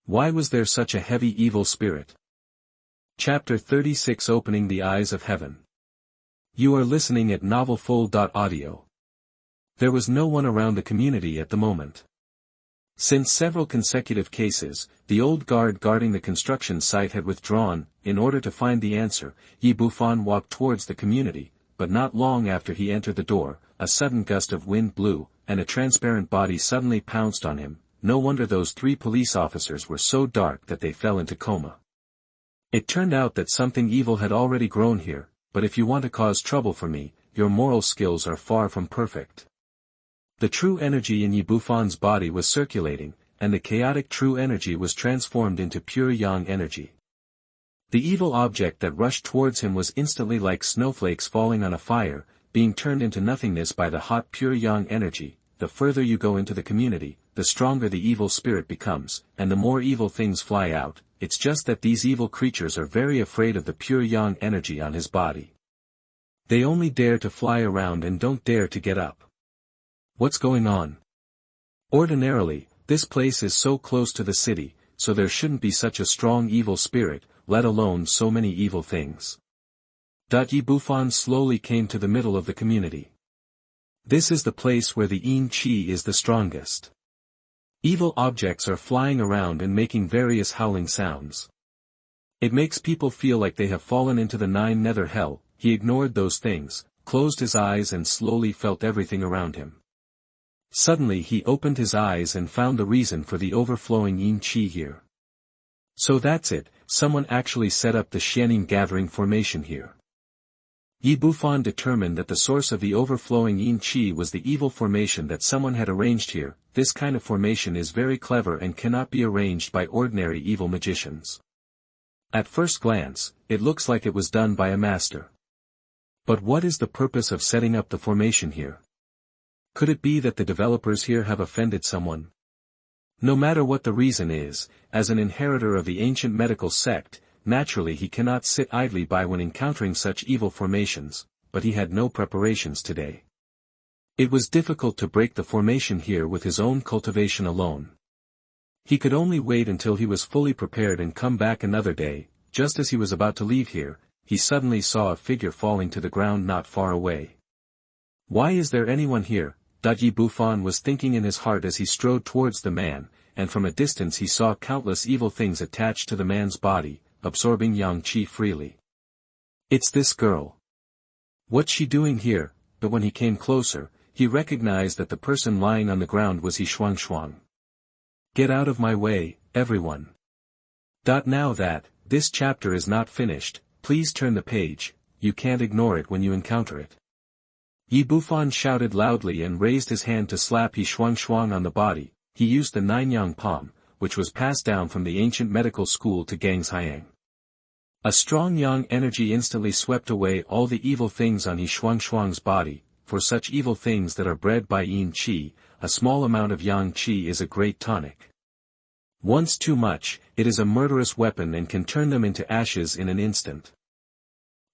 Why was there such a heavy evil spirit? Chapter 36 Opening the Eyes of Heaven. You are listening at NovelsThe. There was no one around the community at the moment. Since several consecutive cases, the old guard guarding the construction site had withdrawn. In order to find the answer, Yi Bufan walked towards the community. But not long after he entered the door, a sudden gust of wind blew, and a transparent body suddenly pounced on him. No wonder those 3 police officers were so dark that they fell into coma. It turned out that something evil had already grown here, but if you want to cause trouble for me, your moral skills are far from perfect. The true energy in Yi Bufan's body was circulating, and the chaotic true energy was transformed into pure yang energy. The evil object that rushed towards him was instantly like snowflakes falling on a fire, being turned into nothingness by the hot pure yang energy. The further you go into the community, the stronger the evil spirit becomes, and the more evil things fly out. It's just that these evil creatures are very afraid of the pure yang energy on his body. They only dare to fly around and don't dare to get up. What's going on? Ordinarily, this place is so close to the city, so there shouldn't be such a strong evil spirit, let alone so many evil things. Yi Bufan slowly came to the middle of the community. This is the place where the yin qi is the strongest. Evil objects are flying around and making various howling sounds. It makes people feel like they have fallen into the 9 nether hell. He ignored those things, closed his eyes and slowly felt everything around him. Suddenly he opened his eyes and found the reason for the overflowing yin qi here. So that's it, someone actually set up the Xianing gathering formation here. Yi Bufan determined that the source of the overflowing yin qi was the evil formation that someone had arranged here. this kind of formation is very clever and cannot be arranged by ordinary evil magicians. At first glance, it looks like it was done by a master. But what is the purpose of setting up the formation here? Could it be that the developers here have offended someone? No matter what the reason is, as an inheritor of the ancient medical sect, naturally he cannot sit idly by when encountering such evil formations, but he had no preparations today. It was difficult to break the formation here with his own cultivation alone. He could only wait until he was fully prepared and come back another day. Just as he was about to leave here, he suddenly saw a figure falling to the ground not far away. Why is there anyone here? Yi Bufan was thinking in his heart as he strode towards the man, and from a distance he saw countless evil things attached to the man's body, absorbing yang qi freely. It's this girl. What's she doing here? But when he came closer, he recognized that the person lying on the ground was He Shuang. Get out of my way, everyone. Now that this chapter is not finished, please turn the page. You can't ignore it when you encounter it. Yi Bufan shouted loudly and raised his hand to slap He Shuang on the body. He used the Nine-Yang palm, which was passed down from the ancient medical school to Gangshyang. A strong yang energy instantly swept away all the evil things on He Shuang's body. For such evil things that are bred by yin qi, a small amount of yang qi is a great tonic. Once too much, it is a murderous weapon and can turn them into ashes in an instant.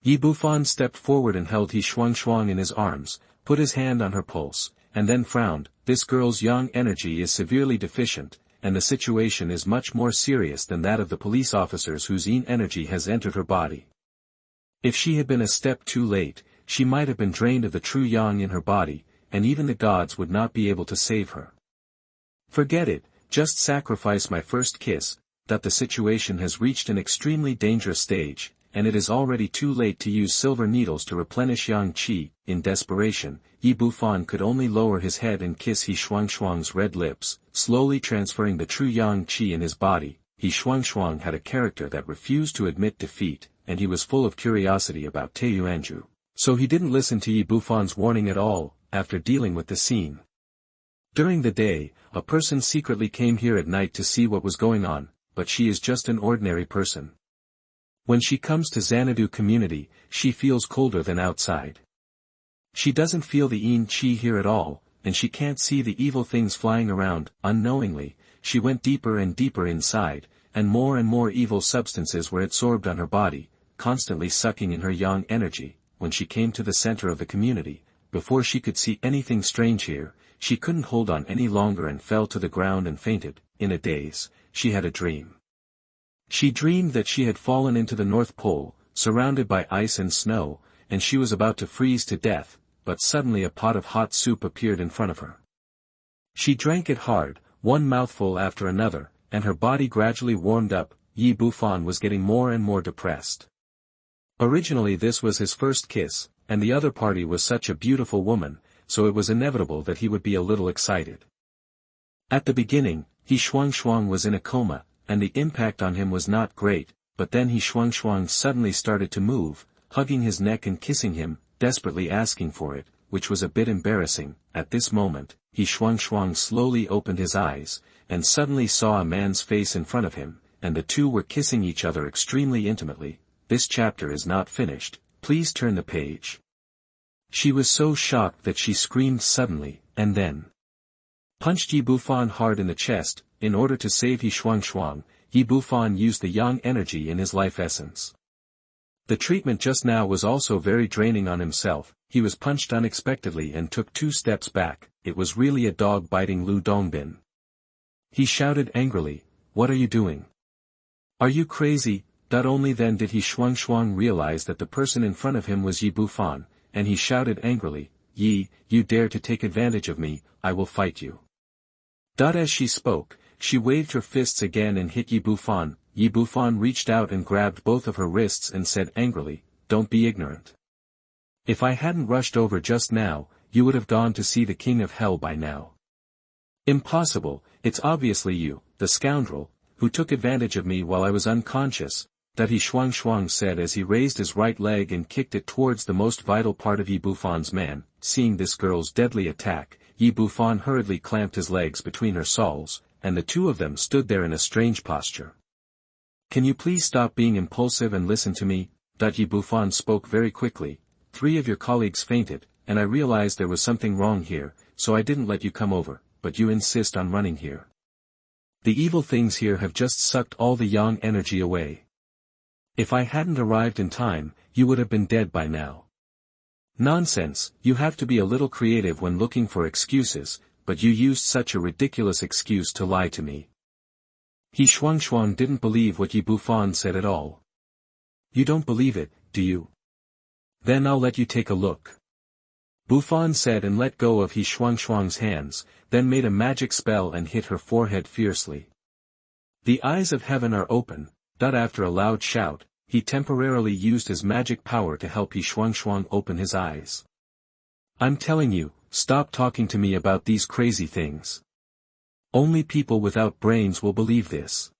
Yi Bufan stepped forward and held He Shuang in his arms, put his hand on her pulse, and then frowned. This girl's yang energy is severely deficient, and the situation is much more serious than that of the police officers whose yin energy has entered her body. If she had been a step too late, she might have been drained of the true yang in her body, and even the gods would not be able to save her. Forget it, just sacrifice my first kiss. That the situation has reached an extremely dangerous stage, and it is already too late to use silver needles to replenish yang qi. In desperation, Yi Bufan could only lower his head and kiss He Shuang's red lips, slowly transferring the true yang qi in his body. He Shuang had a character that refused to admit defeat, and he was full of curiosity about Taiyuanju. So he didn't listen to Yi Bufan's warning at all. After dealing with the scene during the day, a person secretly came here at night to see what was going on, but she is just an ordinary person. When she comes to Xanadu community, she feels colder than outside. She doesn't feel the yin qi here at all, and she can't see the evil things flying around. Unknowingly, she went deeper and deeper inside, and more evil substances were absorbed on her body, constantly sucking in her yang energy. When she came to the center of the community, before she could see anything strange here, she couldn't hold on any longer and fell to the ground and fainted. In a daze, she had a dream. She dreamed that she had fallen into the North Pole, surrounded by ice and snow, and she was about to freeze to death, but suddenly a pot of hot soup appeared in front of her. She drank it hard, one mouthful after another, and her body gradually warmed up. Yi Bufan was getting more and more depressed. Originally this was his first kiss, and the other party was such a beautiful woman, so it was inevitable that he would be a little excited. At the beginning, He Shuang was in a coma, and the impact on him was not great, but then He Shuang suddenly started to move, hugging his neck and kissing him, desperately asking for it, which was a bit embarrassing. At this moment, He Shuang slowly opened his eyes, and suddenly saw a man's face in front of him, and the two were kissing each other extremely intimately. This chapter is not finished, please turn the page. She was so shocked that she screamed suddenly, and then punched Yi Bufan hard in the chest. In order to save He Shuang, Yi Bufan used the yang energy in his life essence. The treatment just now was also very draining on himself. He was punched unexpectedly and took 2 steps back. It was really a dog biting Lu Dongbin. He shouted angrily, "What are you doing? Are you crazy?" Only then did He Shuang realize that the person in front of him was Yi Bufan, and he shouted angrily, "Yi, you dare to take advantage of me, I will fight you." As she spoke, she waved her fists again and hit Yi Bufan. Yi Bufan reached out and grabbed both of her wrists and said angrily, "Don't be ignorant. If I hadn't rushed over just now, you would have gone to see the king of hell by now." "Impossible, it's obviously you, the scoundrel, who took advantage of me while I was unconscious," He Shuang said as he raised his right leg and kicked it towards the most vital part of Yi Bufan's man. Seeing this girl's deadly attack, Yi Bufan hurriedly clamped his legs between her soles, and the two of them stood there in a strange posture. "Can you please stop being impulsive and listen to me?" Yi Bufan spoke very quickly. "3 of your colleagues fainted, and I realized there was something wrong here, so I didn't let you come over, but you insist on running here. The evil things here have just sucked all the yang energy away. If I hadn't arrived in time, you would have been dead by now." "Nonsense, you have to be a little creative when looking for excuses, but you used such a ridiculous excuse to lie to me." He Shuangshuang didn't believe what Yi Bufan said at all. "You don't believe it, do you? Then I'll let you take a look." Bufan said and let go of He Shuangshuang's hands, then made a magic spell and hit her forehead fiercely. The eyes of heaven are open. After a loud shout, he temporarily used his magic power to help He Shuangshuang open his eyes. "I'm telling you, stop talking to me about these crazy things. Only people without brains will believe this."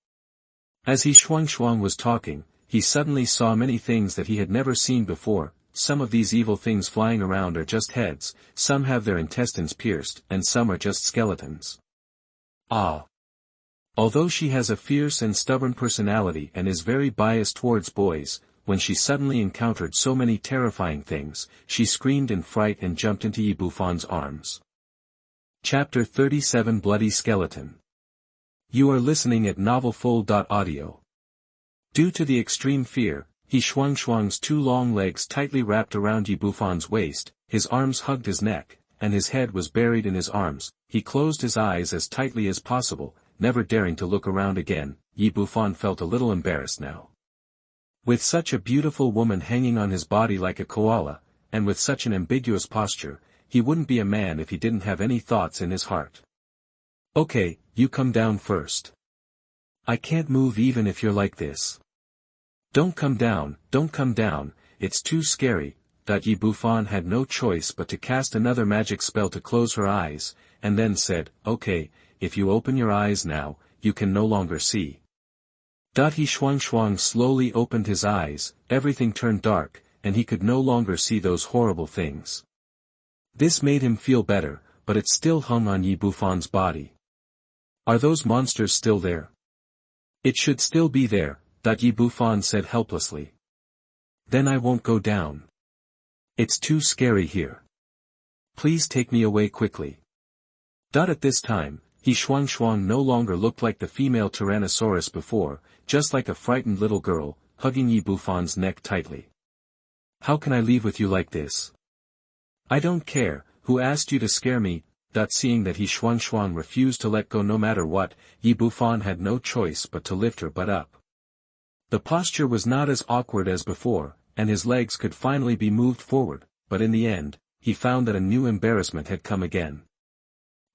As He Shuangshuang was talking, he suddenly saw many things that he had never seen before. Some of these evil things flying around are just heads, some have their intestines pierced, and some are just skeletons. Ah! Although she has a fierce and stubborn personality and is very biased towards boys, when she suddenly encountered so many terrifying things, she screamed in fright and jumped into Yi Bufan's arms. Chapter 37 Bloody Skeleton. You are listening at NovelsThe. Due to the extreme fear, He Shuangshuang's 2 long legs tightly wrapped around Yi Bufan's waist, his arms hugged his neck, and his head was buried in his arms. He closed his eyes as tightly as possible, never daring to look around again. Yi Bufan felt a little embarrassed now. With such a beautiful woman hanging on his body like a koala, and with such an ambiguous posture, he wouldn't be a man if he didn't have any thoughts in his heart. "Okay, you come down first. I can't move even if you're like this." Don't come down, it's too scary." Yi Bufan had no choice but to cast another magic spell to close her eyes, and then said, "Okay, if you open your eyes now, you can no longer see." He Shuangshuang slowly opened his eyes, everything turned dark, and he could no longer see those horrible things. This made him feel better, but it still hung on Yi Bufan's body. "Are those monsters still there?" "It should still be there," Yi Bufan said helplessly. "Then I won't go down. It's too scary here. Please take me away quickly." At this time, He Shuangshuang no longer looked like the female Tyrannosaurus before, just like a frightened little girl, hugging Yi Bufan's neck tightly. "How can I leave with you like this?" "I don't care, who asked you to scare me?" Seeing that He Shuangshuang refused to let go no matter what, Yi Bufan had no choice but to lift her butt up. The posture was not as awkward as before, and his legs could finally be moved forward, but in the end, he found that a new embarrassment had come again.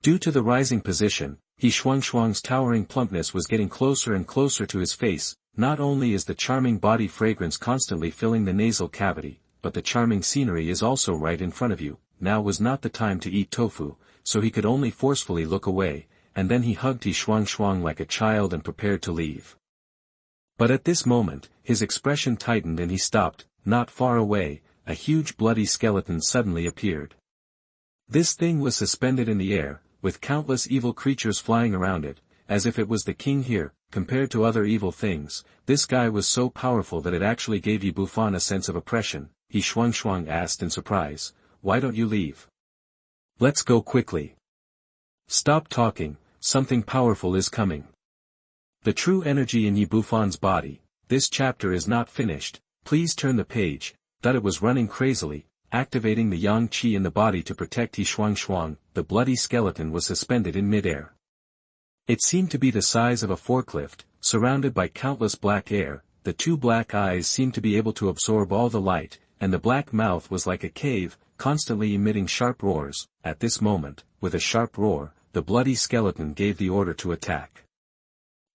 Due to the rising position, He Shuangshuang's towering plumpness was getting closer and closer to his face. Not only is the charming body fragrance constantly filling the nasal cavity, but the charming scenery is also right in front of you. Now was not the time to eat tofu, so he could only forcefully look away, and then he hugged He Shuangshuang like a child and prepared to leave. But at this moment, his expression tightened and he stopped. Not far away, a huge bloody skeleton suddenly appeared. This thing was suspended in the air, with countless evil creatures flying around it, as if it was the king here. Compared to other evil things, this guy was so powerful that it actually gave Yi Bufan a sense of oppression. He Shuangshuang asked in surprise, "Why don't you leave? Let's go quickly. Stop talking, something powerful is coming." The true energy in Yi Bufan's body. This chapter is not finished, please turn the page. It was running crazily, activating the yang qi in the body to protect He Shuangshuang. The bloody skeleton was suspended in midair. It seemed to be the size of a forklift, surrounded by countless black air. The 2 black eyes seemed to be able to absorb all the light, and the black mouth was like a cave, constantly emitting sharp roars. At this moment, with a sharp roar, the bloody skeleton gave the order to attack.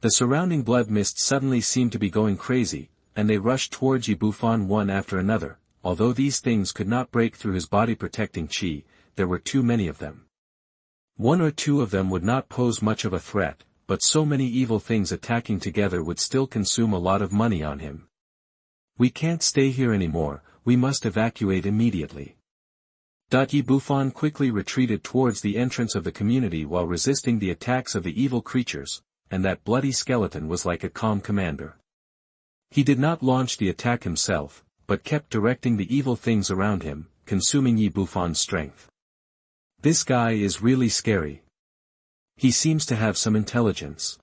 The surrounding blood mist suddenly seemed to be going crazy, and they rushed towards Yi Bufan one after another. Although these things could not break through his body protecting qi, there were too many of them. 1 or 2 of them would not pose much of a threat, but so many evil things attacking together would still consume a lot of money on him. "We can't stay here anymore, we must evacuate immediately." Yi Bufan quickly retreated towards the entrance of the community while resisting the attacks of the evil creatures, and that bloody skeleton was like a calm commander. He did not launch the attack himself, but kept directing the evil things around him, consuming Yi Bufan's strength. This guy is really scary. He seems to have some intelligence.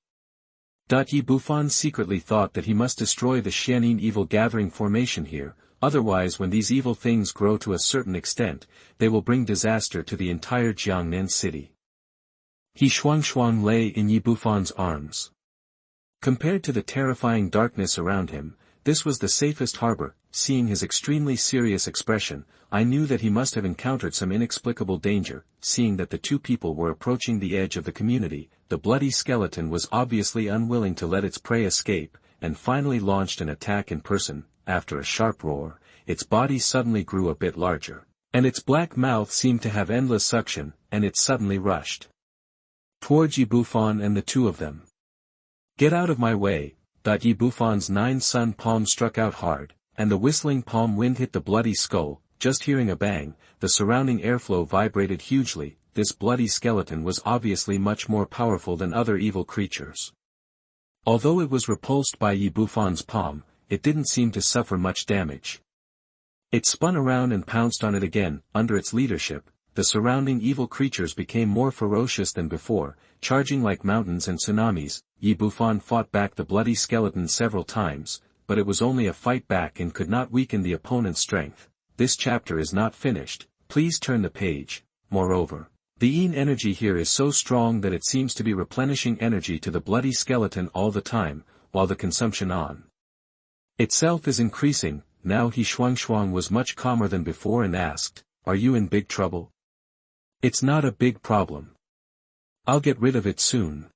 Yi Bufan secretly thought that he must destroy the Xianin evil gathering formation here, otherwise when these evil things grow to a certain extent, they will bring disaster to the entire Jiangnan city. He Shuang lay in Yi Bufan's arms. Compared to the terrifying darkness around him, this was the safest harbor. Seeing his extremely serious expression, I knew that he must have encountered some inexplicable danger. Seeing that the two people were approaching the edge of the community, the bloody skeleton was obviously unwilling to let its prey escape, and finally launched an attack in person. After a sharp roar, its body suddenly grew a bit larger, and its black mouth seemed to have endless suction, and it suddenly rushed towards Yi Bufan and the two of them. "Get out of my way!" Yi Bufan's 9-sun palm struck out hard, and the whistling palm wind hit the bloody skull. Just hearing a bang, the surrounding airflow vibrated hugely. This bloody skeleton was obviously much more powerful than other evil creatures. Although it was repulsed by Yi Bufan's palm, it didn't seem to suffer much damage. It spun around and pounced on it again. Under its leadership, the surrounding evil creatures became more ferocious than before, charging like mountains and tsunamis. Yi Bufan fought back the bloody skeleton several times, but it was only a fight back and could not weaken the opponent's strength. This chapter is not finished, please turn the page. Moreover, the yin energy here is so strong that it seems to be replenishing energy to the bloody skeleton all the time, while the consumption on itself is increasing. Now He Shuang was much calmer than before and asked, "Are you in big trouble?" "It's not a big problem. I'll get rid of it soon."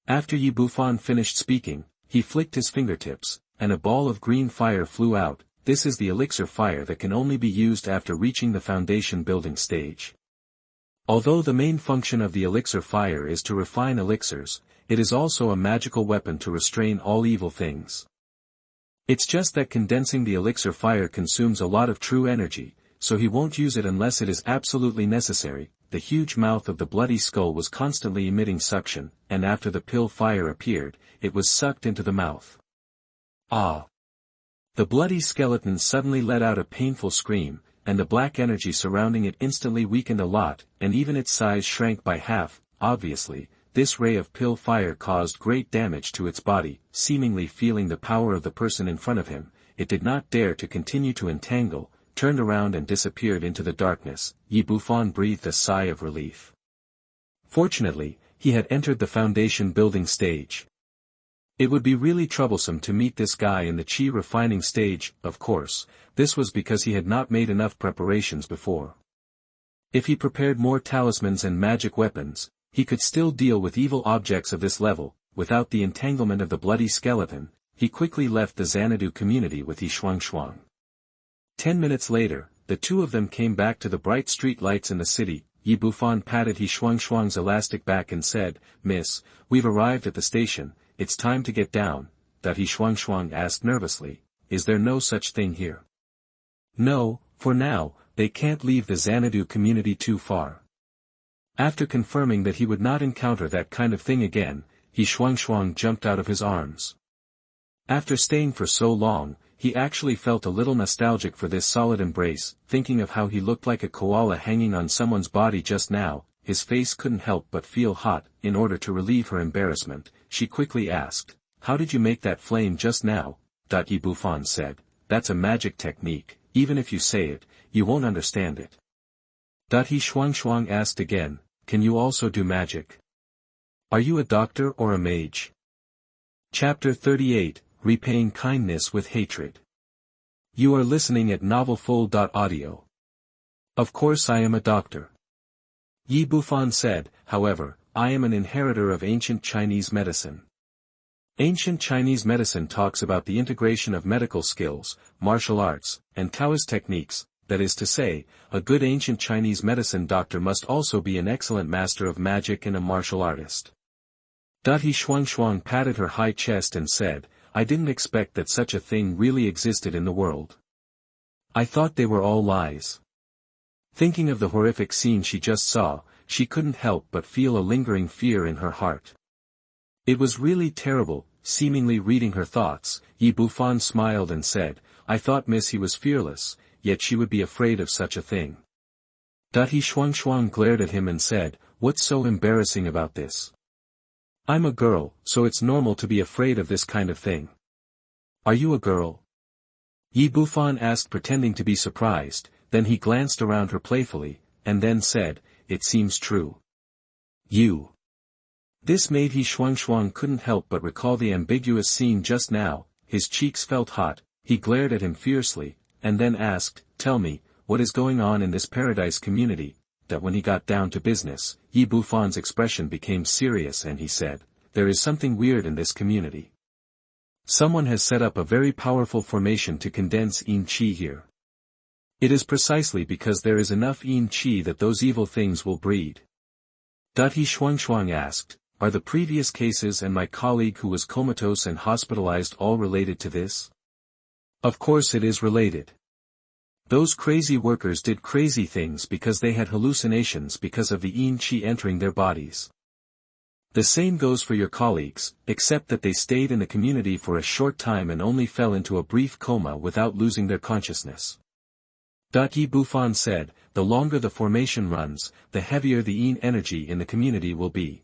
After Yi Bufan finished speaking, he flicked his fingertips, and a ball of green fire flew out. This is the elixir fire that can only be used after reaching the foundation building stage. Although the main function of the elixir fire is to refine elixirs, it is also a magical weapon to restrain all evil things. It's just that condensing the elixir fire consumes a lot of true energy, so he won't use it unless it is absolutely necessary. The huge mouth of the bloody skull was constantly emitting suction, and after the pill fire appeared, it was sucked into the mouth. Ah! The bloody skeleton suddenly let out a painful scream, and the black energy surrounding it instantly weakened a lot, and even its size shrank by half. Obviously, this ray of pill fire caused great damage to its body. Seemingly feeling the power of the person in front of him, it did not dare to continue to entangle, turned around and disappeared into the darkness. Yi Bufan breathed a sigh of relief. Fortunately, he had entered the foundation building stage. It would be really troublesome to meet this guy in the chi refining stage. Of course, this was because he had not made enough preparations before. If he prepared more talismans and magic weapons, he could still deal with evil objects of this level. Without the entanglement of the bloody skeleton, he quickly left the Xanadu community with He Shuang. 10 minutes later, the two of them came back to the bright street lights in the city. Yi Bufan patted He Shuang's elastic back and said, "Miss, we've arrived at the station, it's time to get down." He Shuang asked nervously, "Is there no such thing here?" "No, for now, they can't leave the Xanadu community too far." After confirming that he would not encounter that kind of thing again, He Shuang jumped out of his arms. After staying for so long, he actually felt a little nostalgic for this solid embrace. Thinking of how he looked like a koala hanging on someone's body just now, his face couldn't help but feel hot. In order to relieve her embarrassment, she quickly asked, "How did you make that flame just now?" Yi Bufan said, "That's a magic technique, even if you say it, you won't understand it." He Shuang asked again, "Can you also do magic? Are you a doctor or a mage?" Chapter 38, Repaying Kindness with Hatred. You are listening at NovelsThe. Of course I am a doctor. Yi Bufan said, "However, I am an inheritor of ancient Chinese medicine." Ancient Chinese medicine talks about the integration of medical skills, martial arts, and Taoist techniques. That is to say, a good ancient Chinese medicine doctor must also be an excellent master of magic and a martial artist. He Shuang patted her high chest and said, "I didn't expect that such a thing really existed in the world. I thought they were all lies." Thinking of the horrific scene she just saw, she couldn't help but feel a lingering fear in her heart. It was really terrible. Seemingly reading her thoughts, Bufan smiled and said, "I thought miss he was fearless, yet she would be afraid of such a thing." He Shuang glared at him and said, "What's so embarrassing about this? I'm a girl, so it's normal to be afraid of this kind of thing." "Are you a girl?" Bufan asked, pretending to be surprised, then he glanced around her playfully, and then said, "It seems true." "You." This made Shuang couldn't help but recall the ambiguous scene just now. His cheeks felt hot, he glared at him fiercely, and then asked, "Tell me, what is going on in this paradise community?" That when he got down to business, Bufan's expression became serious and he said, "There is something weird in this community. Someone has set up a very powerful formation to condense yin qi here. It is precisely because there is enough yin qi that those evil things will breed." Shuang asked, "Are the previous cases and my colleague who was comatose and hospitalized all related to this?" "Of course it is related. Those crazy workers did crazy things because they had hallucinations because of the yin qi entering their bodies. The same goes for your colleagues, except that they stayed in the community for a short time and only fell into a brief coma without losing their consciousness." Bufan said, "The longer the formation runs, the heavier the yin energy in the community will be.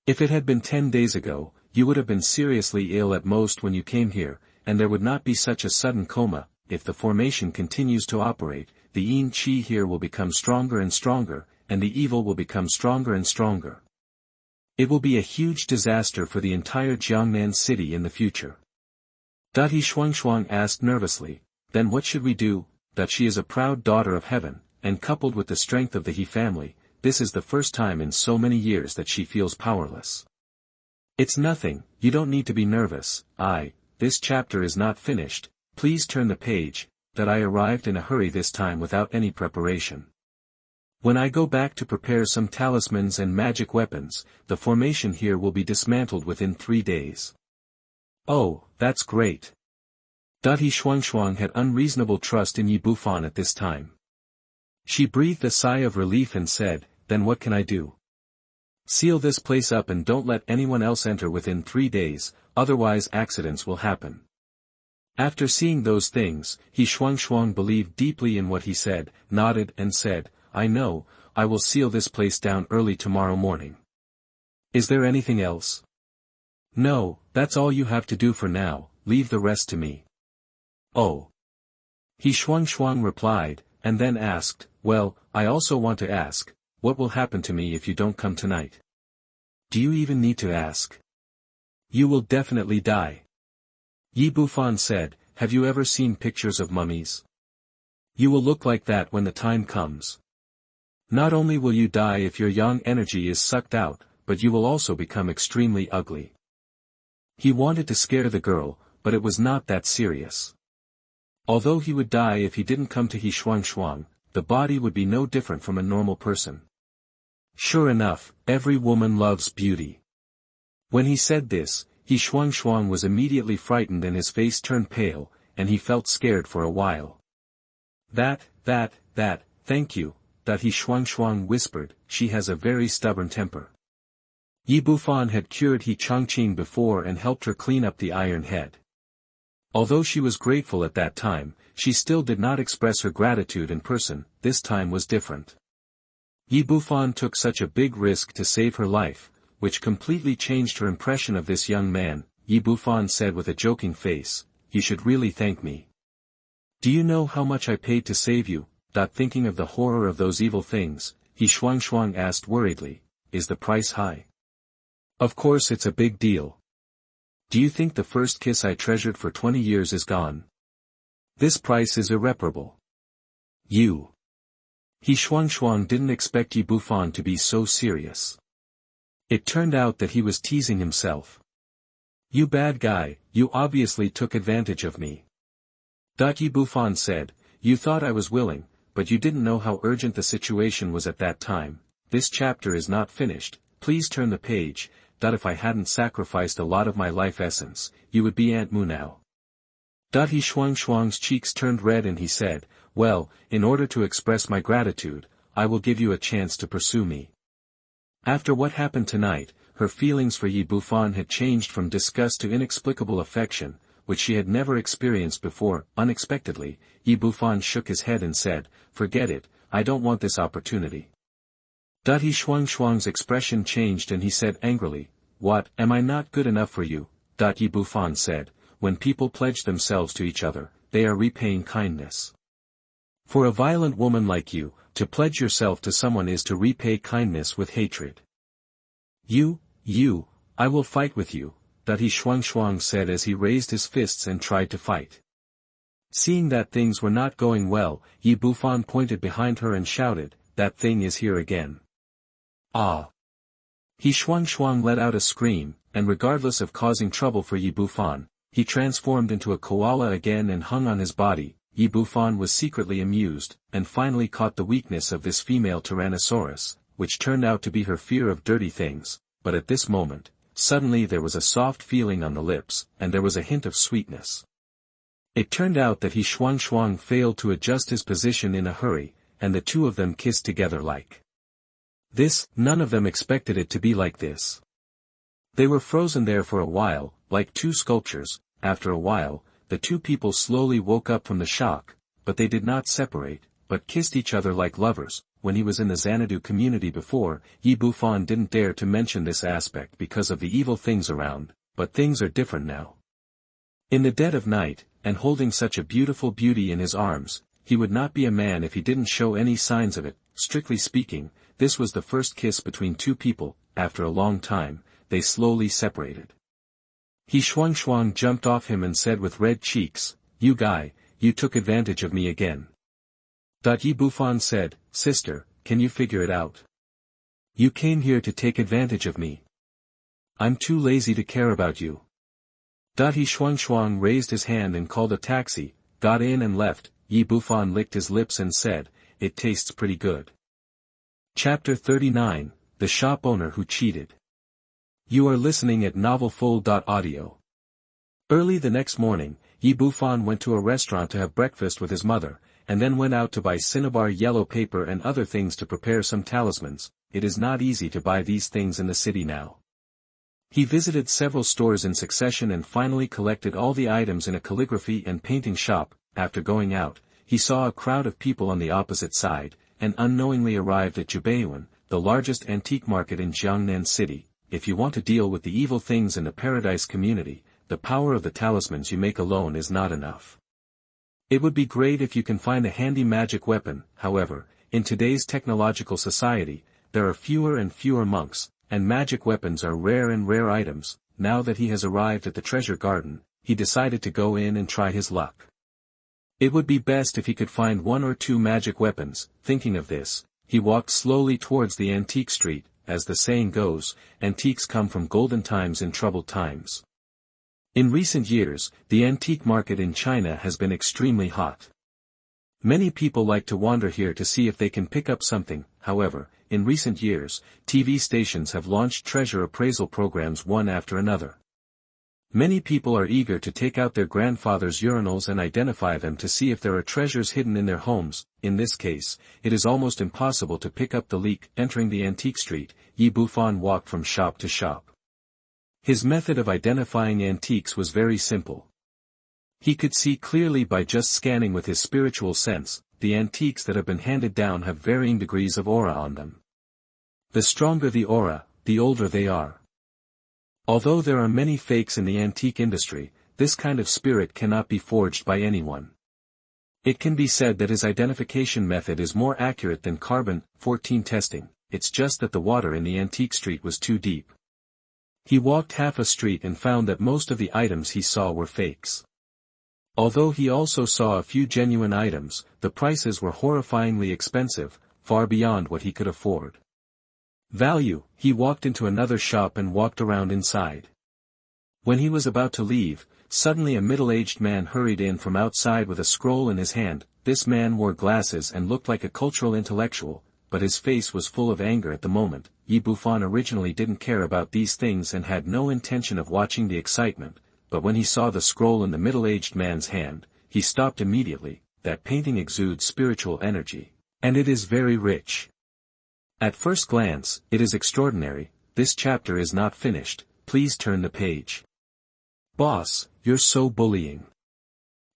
If it had been 10 days ago, you would have been seriously ill at most when you came here, and there would not be such a sudden coma. If the formation continues to operate, the yin qi here will become stronger and stronger, and the evil will become stronger and stronger. It will be a huge disaster for the entire Jiangnan city in the future." Shuang asked nervously, "Then what should we do?" That she is a proud daughter of heaven, and coupled with the strength of the He family, this is the first time in so many years that she feels powerless. "It's nothing, you don't need to be nervous. This chapter is not finished, please turn the page." I arrived in a hurry this time without any preparation. When I go back to prepare some talismans and magic weapons, the formation here will be dismantled within 3 days. "Oh, that's great." Shuang had unreasonable trust in Bufan at this time. She breathed a sigh of relief and said, "Then what can I do?" "Seal this place up and don't let anyone else enter within 3 days, otherwise accidents will happen." After seeing those things, Shuang believed deeply in what he said, nodded and said, "I know, I will seal this place down early tomorrow morning." "Is there anything else?" "No, that's all you have to do for now, leave the rest to me." "Oh." Shuang replied, and then asked, "Well, I also want to ask, what will happen to me if you don't come tonight?" "Do you even need to ask? You will definitely die." Bufan said, "Have you ever seen pictures of mummies? You will look like that when the time comes. Not only will you die if your yang energy is sucked out, but you will also become extremely ugly." He wanted to scare the girl, but it was not that serious. Although he would die if he didn't come to Shuang, the body would be no different from a normal person. Sure enough, every woman loves beauty. When he said this, Shuang was immediately frightened and his face turned pale, and he felt scared for a while. Thank you, Shuang whispered, "She has a very stubborn temper." Bufan had cured Changqing before and helped her clean up the iron head. Although she was grateful at that time, she still did not express her gratitude in person. This time was different. Bufan took such a big risk to save her life, which completely changed her impression of this young man. Bufan said with a joking face, "You should really thank me. Do you know how much I paid to save you?" Thinking of the horror of those evil things, Shuang asked worriedly, "Is the price high?" "Of course it's a big deal. Do you think the first kiss I treasured for 20 years is gone? This price is irreparable." Shuang didn't expect Bufan to be so serious. It turned out that he was teasing himself. "You bad guy, you obviously took advantage of me." Bufan said, "You thought I was willing, but you didn't know how urgent the situation was at that time. This chapter is not finished, please turn the page. If I hadn't sacrificed a lot of my life essence, you would be Aunt Mu now." Shuang's cheeks turned red and he said, well, in order to express my gratitude, I will give you a chance to pursue me. After what happened tonight, her feelings for Yi Bufan had changed from disgust to inexplicable affection, which she had never experienced before. Unexpectedly, Yi Bufan shook his head and said, "Forget it, I don't want this opportunity." He Shuang's expression changed and he said angrily, "What, am I not good enough for you?" Yi Bufan said, "When people pledge themselves to each other, they are repaying kindness. For a violent woman like you, to pledge yourself to someone is to repay kindness with hatred. I will fight with you," He Shuang said as he raised his fists and tried to fight. Seeing that things were not going well, Yi Bufan pointed behind her and shouted, "That thing is here again." Ah! He Shuang let out a scream, and regardless of causing trouble for Yi Bufan, he transformed into a koala again and hung on his body. Yi Bufan was secretly amused, and finally caught the weakness of this female Tyrannosaurus, which turned out to be her fear of dirty things, but at this moment, suddenly there was a soft feeling on the lips, and there was a hint of sweetness. It turned out that He Shuang failed to adjust his position in a hurry, and the two of them kissed together like this. None of them expected it to be like this. They were frozen there for a while, like two sculptures. After a while, the two people slowly woke up from the shock, but they did not separate, but kissed each other like lovers. When he was in the Xanadu community before, Yi Bufan didn't dare to mention this aspect because of the evil things around, but things are different now. In the dead of night, and holding such a beautiful beauty in his arms, he would not be a man if he didn't show any signs of it. Strictly speaking, this was the first kiss between two people. After a long time, they slowly separated. He Shuang jumped off him and said with red cheeks, "You guy, you took advantage of me again." Yi Bufan said, "Sister, can you figure it out? You came here to take advantage of me. I'm too lazy to care about you." He Shuang raised his hand and called a taxi, got in and left. Yi Bufan licked his lips and said, "It tastes pretty good." Chapter 39, The Shop Owner Who Cheated. You are listening at NovelsThe. Early the next morning, Yi Bufan went to a restaurant to have breakfast with his mother, and then went out to buy cinnabar yellow paper and other things to prepare some talismans. It is not easy to buy these things in the city now. He visited several stores in succession and finally collected all the items in a calligraphy and painting shop. After going out, he saw a crowd of people on the opposite side, and unknowingly arrived at Jubaiyuan, the largest antique market in Jiangnan City. If you want to deal with the evil things in the Paradise community, the power of the talismans you make alone is not enough. It would be great if you can find a handy magic weapon. However, in today's technological society, there are fewer and fewer monks, and magic weapons are rare and rare items. Now that he has arrived at the treasure garden, he decided to go in and try his luck. It would be best if he could find one or two magic weapons. Thinking of this, he walked slowly towards the antique street. As the saying goes, antiques come from golden times in troubled times. In recent years, the antique market in China has been extremely hot. Many people like to wander here to see if they can pick up something. However, in recent years, TV stations have launched treasure appraisal programs one after another. Many people are eager to take out their grandfather's urinals and identify them to see if there are treasures hidden in their homes. In this case, it is almost impossible to pick up the leak. Entering the antique street, Yi Bufan walked from shop to shop. His method of identifying antiques was very simple. He could see clearly by just scanning with his spiritual sense. The antiques that have been handed down have varying degrees of aura on them. The stronger the aura, the older they are. Although there are many fakes in the antique industry, this kind of spirit cannot be forged by anyone. It can be said that his identification method is more accurate than carbon-14 testing. It's just that the water in the antique street was too deep. He walked half a street and found that most of the items he saw were fakes. Although he also saw a few genuine items, the prices were horrifyingly expensive, far beyond what he could afford. Value. He walked into another shop and walked around inside. When he was about to leave, suddenly a middle-aged man hurried in from outside with a scroll in his hand. This man wore glasses and looked like a cultural intellectual, but his face was full of anger at the moment. Yi Bufan originally didn't care about these things and had no intention of watching the excitement, but when he saw the scroll in the middle-aged man's hand, he stopped immediately. that painting exudes spiritual energy, and it is very rich. At first glance, it is extraordinary. This chapter is not finished, please turn the page. Boss, you're so bullying.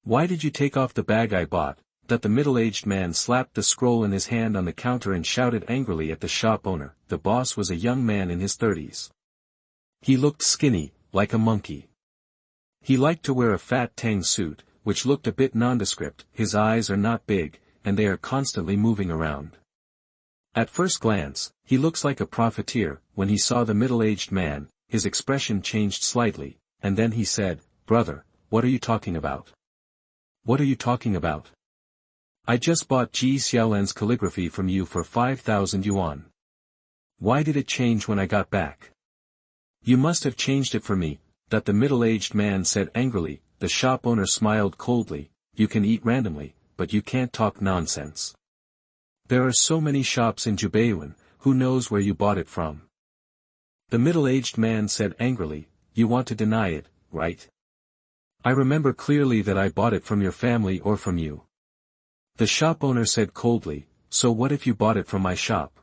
Why did you take off the bag I bought? That the middle-aged man slapped the scroll in his hand on the counter and shouted angrily at the shop owner. The boss was a young man in his 30s. He looked skinny, like a monkey. He liked to wear a fat tang suit, which looked a bit nondescript. His eyes are not big, and they are constantly moving around. At first glance, he looks like a profiteer. When he saw the middle-aged man, his expression changed slightly, and then he said, "Brother, what are you talking about? What are you talking about? I just bought Ji Xiaolan's calligraphy from you for 5,000 yuan. Why did it change when I got back? You must have changed it for me," that the middle-aged man said angrily. The shop owner smiled coldly. "You can eat randomly, but you can't talk nonsense. There are so many shops in Jubaiyuan, who knows where you bought it from?" The middle-aged man said angrily, "You want to deny it, right? I remember clearly that I bought it from your family or from you." The shop owner said coldly, "So what if you bought it from my shop?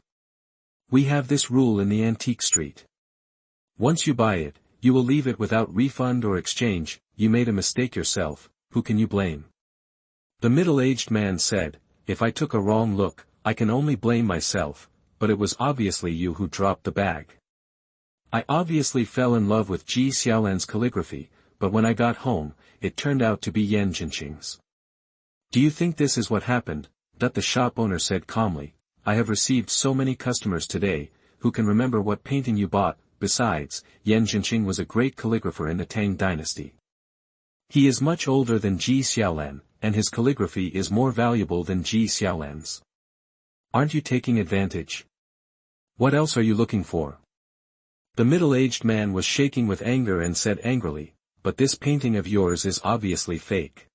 We have this rule in the antique street. Once you buy it, you will leave it without refund or exchange. You made a mistake yourself, who can you blame?" The middle-aged man said, "If I took a wrong look, I can only blame myself, but it was obviously you who dropped the bag. I obviously fell in love with Ji Xiaolan's calligraphy, but when I got home, it turned out to be Yan Jinqing's." "Do you think this is what happened?" that the shop owner said calmly. "I have received so many customers today, who can remember what painting you bought. Besides, Yan Jinqing was a great calligrapher in the Tang dynasty. He is much older than Ji Xiaolan, and his calligraphy is more valuable than Ji Xiaolan's. Aren't you taking advantage? What else are you looking for?" The middle-aged man was shaking with anger and said angrily, "But this painting of yours is obviously fake.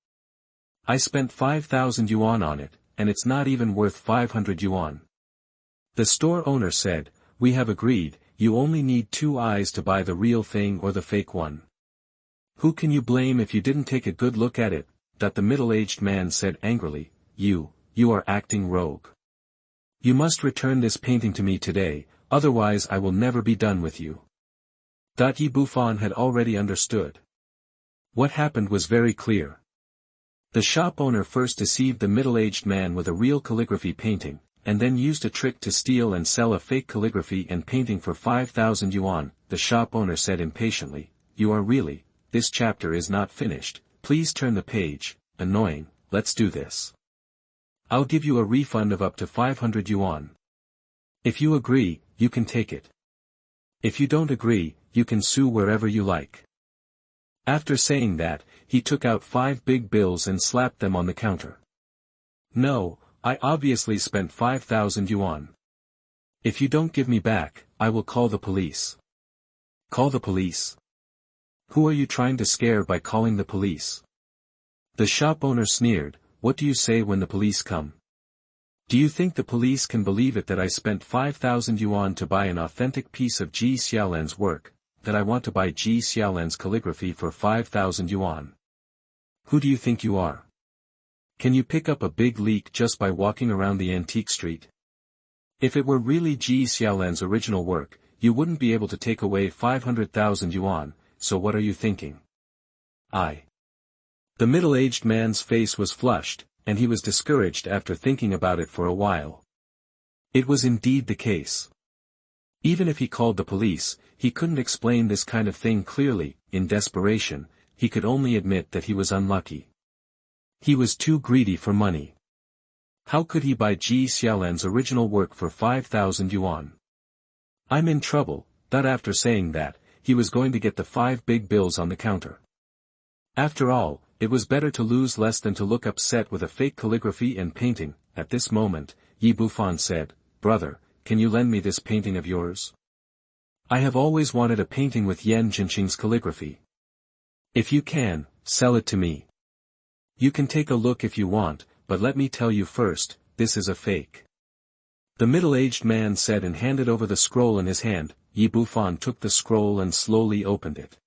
I spent 5,000 yuan on it, and it's not even worth 500 yuan. The store owner said, "We have agreed, you only need 2 eyes to buy the real thing or the fake one. Who can you blame if you didn't take a good look at it?" that the middle-aged man said angrily, You are acting rogue. You must return this painting to me today, otherwise I will never be done with you." Yi Bufan had already understood. What happened was very clear. The shop owner first deceived the middle-aged man with a real calligraphy painting, and then used a trick to steal and sell a fake calligraphy and painting for 5,000 yuan. The shop owner said impatiently, "You are really, this chapter is not finished, please turn the page." "Annoying, let's do this. I'll give you a refund of up to 500 yuan. If you agree, you can take it. If you don't agree, you can sue wherever you like." After saying that, he took out 5 big bills and slapped them on the counter. "No, I obviously spent 5,000 yuan. If you don't give me back, I will call the police." "Call the police? Who are you trying to scare by calling the police?" The shop owner sneered, "What do you say when the police come? Do you think the police can believe it that I spent 5,000 yuan to buy an authentic piece of Ji Xiaolan's work, that I want to buy Ji Xiaolan's calligraphy for 5,000 yuan? Who do you think you are? Can you pick up a big leak just by walking around the antique street? If it were really Ji Xiaolan's original work, you wouldn't be able to take away 500,000 yuan, so what are you thinking?" The middle-aged man's face was flushed, and he was discouraged after thinking about it for a while. It was indeed the case. Even if he called the police, he couldn't explain this kind of thing clearly. In desperation, he could only admit that he was unlucky. He was too greedy for money. How could he buy Ji Xiaolan's original work for 5,000 yuan? "I'm in trouble," that after saying that, he was going to get the 5 big bills on the counter. After all, it was better to lose less than to look upset with a fake calligraphy and painting. At this moment, Yi Bufan said, "Brother, can you lend me this painting of yours? I have always wanted a painting with Yan Jinqing's calligraphy. If you can, sell it to me. You can take a look if you want, but let me tell you first, this is a fake." The middle-aged man said and handed over the scroll in his hand. Yi Bufan took the scroll and slowly opened it.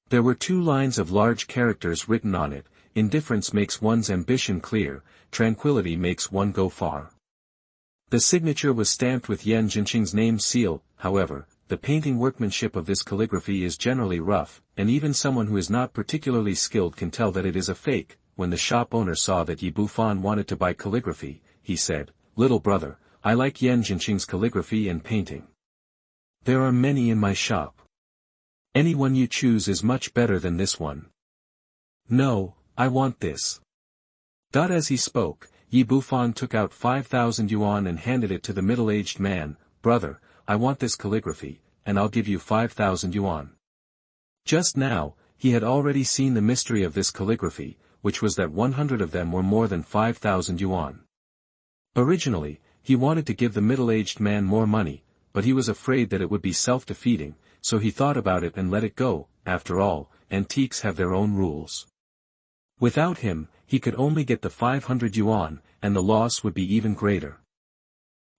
There were 2 lines of large characters written on it. indifference makes one's ambition clear, tranquility makes one go far. The signature was stamped with Yan Jinqing's name seal. However, the painting workmanship of this calligraphy is generally rough, and even someone who is not particularly skilled can tell that it is a fake. When the shop owner saw that Yi Bufan wanted to buy calligraphy, he said, "Little brother, I like Yan Jinqing's calligraphy and painting. There are many in my shop. Any one you choose is much better than this one." "No, I want this." As he spoke, Yi Bufan took out 5,000 yuan and handed it to the middle-aged man. "Brother, I want this calligraphy, and I'll give you 5,000 yuan. Just now, he had already seen the mystery of this calligraphy, which was that 100 of them were more than 5,000 yuan. Originally, he wanted to give the middle-aged man more money, but he was afraid that it would be self-defeating, so he thought about it and let it go. After all, antiques have their own rules. Without him, he could only get the 500 yuan, and the loss would be even greater.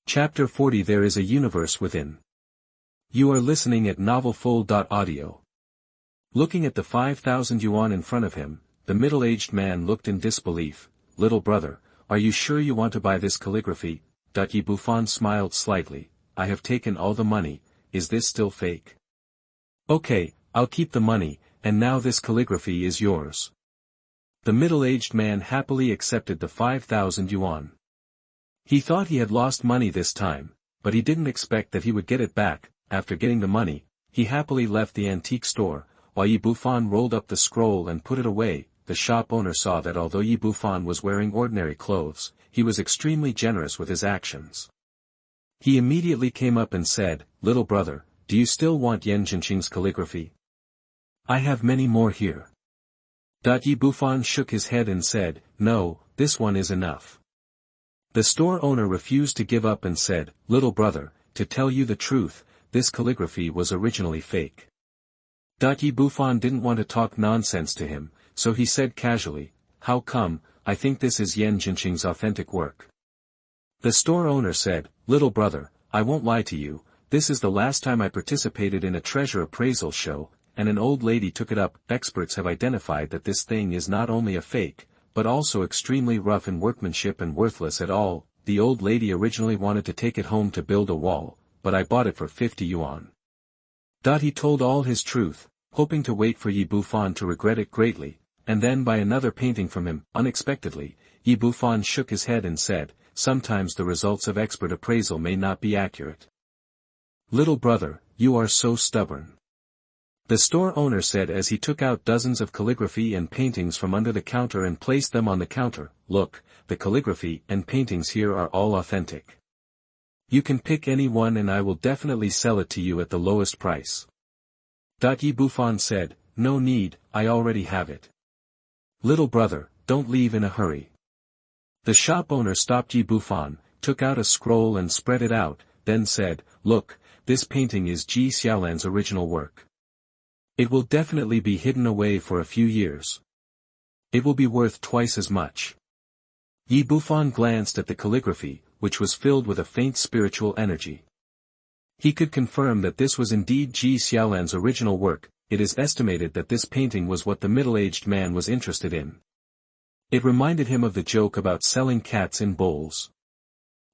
Chapter 40 There is a universe within. You are listening at NovelsThe. Looking at the 5,000 yuan in front of him, the middle-aged man looked in disbelief. "Little brother, are you sure you want to buy this calligraphy?" Yi Bufan smiled slightly. "I have taken all the money, is this still fake?" "Okay, I'll keep the money, and now this calligraphy is yours." The middle-aged man happily accepted the 5,000 yuan. He thought he had lost money this time, but he didn't expect that he would get it back. After getting the money, he happily left the antique store, while Yi Bufan rolled up the scroll and put it away. The shop owner saw that although Yi Bufan was wearing ordinary clothes, he was extremely generous with his actions. He immediately came up and said, "Little brother, do you still want Yan Jinqing's calligraphy? I have many more here." Yi Bufan shook his head and said, "No, this one is enough." The store owner refused to give up and said, "Little brother, to tell you the truth, this calligraphy was originally fake." Yi Bufan didn't want to talk nonsense to him, so he said casually, "How come? I think this is Yan Jinqing's authentic work." The store owner said, "Little brother, I won't lie to you, this is the last time I participated in a treasure appraisal show, and an old lady took it up. Experts have identified that this thing is not only a fake, but also extremely rough in workmanship and worthless at all. The old lady originally wanted to take it home to build a wall, but I bought it for 50 yuan. He told all his truth, hoping to wait for Yi Bufan to regret it greatly, and then buy another painting from him. Unexpectedly, Yi Bufan shook his head and said, "Sometimes the results of expert appraisal may not be accurate." "Little brother, you are so stubborn." The store owner said as he took out dozens of calligraphy and paintings from under the counter and placed them on the counter. "Look, the calligraphy and paintings here are all authentic. You can pick any one and I will definitely sell it to you at the lowest price." Yi Bufan said, "No need, I already have it." "Little brother, don't leave in a hurry." The shop owner stopped Yi Bufan, took out a scroll and spread it out, then said, "Look, this painting is Ji Xiaolan's original work. It will definitely be hidden away for a few years. It will be worth twice as much." Yi Bufan glanced at the calligraphy, which was filled with a faint spiritual energy. He could confirm that this was indeed Ji Xiaolan's original work. It is estimated that this painting was what the middle-aged man was interested in. It reminded him of the joke about selling cats in bowls.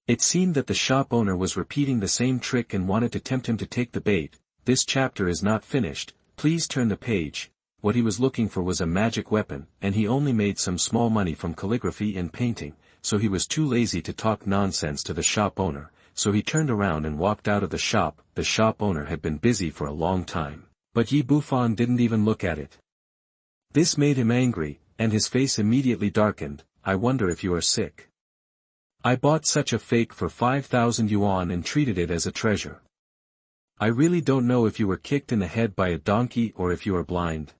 It seemed that the shop owner was repeating the same trick and wanted to tempt him to take the bait. This chapter is not finished, please turn the page. What he was looking for was a magic weapon, and he only made some small money from calligraphy and painting, so he was too lazy to talk nonsense to the shop owner, so he turned around and walked out of the shop. The shop owner had been busy for a long time, but Yi Bufan didn't even look at it. This made him angry, and his face immediately darkened. "I wonder if you are sick. I bought such a fake for 5,000 yuan and treated it as a treasure. I really don't know if you were kicked in the head by a donkey or if you are blind."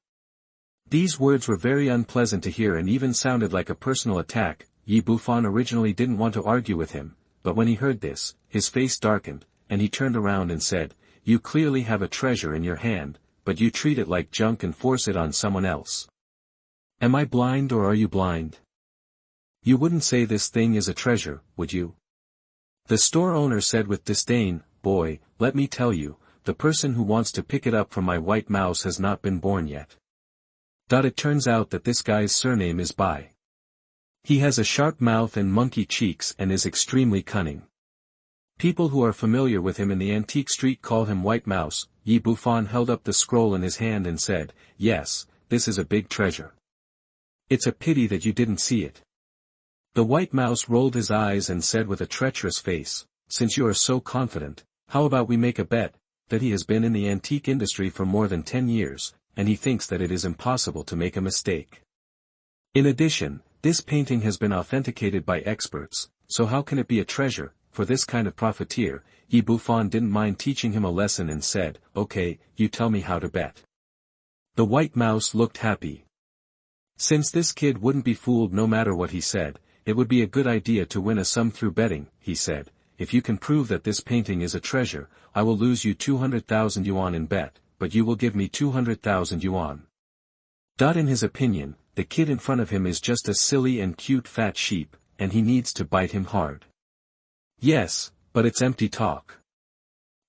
These words were very unpleasant to hear and even sounded like a personal attack. Yi Bufan originally didn't want to argue with him, but when he heard this, his face darkened, and he turned around and said, "You clearly have a treasure in your hand, but you treat it like junk and force it on someone else. Am I blind or are you blind? You wouldn't say this thing is a treasure, would you?" The store owner said with disdain, "Boy, let me tell you, the person who wants to pick it up from my white mouse has not been born yet. It turns out that this guy's surname is Bai. He has a sharp mouth and monkey cheeks and is extremely cunning. People who are familiar with him in the antique street call him White Mouse. Bufan held up the scroll in his hand and said, "Yes, this is a big treasure. It's a pity that you didn't see it." The White Mouse rolled his eyes and said with a treacherous face, "Since you are so confident, how about we make a bet, that he has been in the antique industry for more than 10 years, and he thinks that it is impossible to make a mistake. In addition, this painting has been authenticated by experts, so how can it be a treasure, for this kind of profiteer?" Bufan didn't mind teaching him a lesson and said, "Okay, you tell me how to bet." The White Mouse looked happy. Since this kid wouldn't be fooled no matter what he said, it would be a good idea to win a sum through betting, he said. "If you can prove that this painting is a treasure, I will lose you 200,000 yuan in bet, but you will give me 200,000 yuan. In his opinion, the kid in front of him is just a silly and cute fat sheep, and he needs to bite him hard. Yes, but it's empty talk.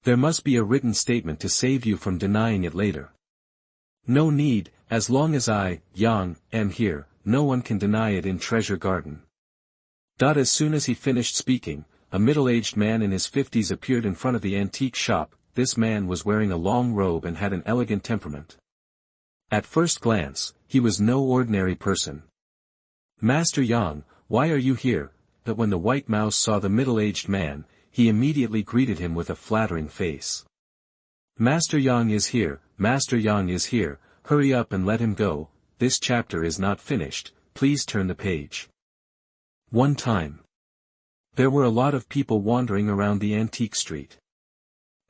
There must be a written statement to save you from denying it later. No need, as long as I, Yang, am here, no one can deny it in Treasure Garden." As soon as he finished speaking, a middle-aged man in his 50s appeared in front of the antique shop. This man was wearing a long robe and had an elegant temperament. At first glance, he was no ordinary person. "Master Yang, why are you here?" But when the White Mouse saw the middle-aged man, he immediately greeted him with a flattering face. "Master Yang is here, Master Yang is here, hurry up and let him go, this chapter is not finished, please turn the page." One time, there were a lot of people wandering around the antique street.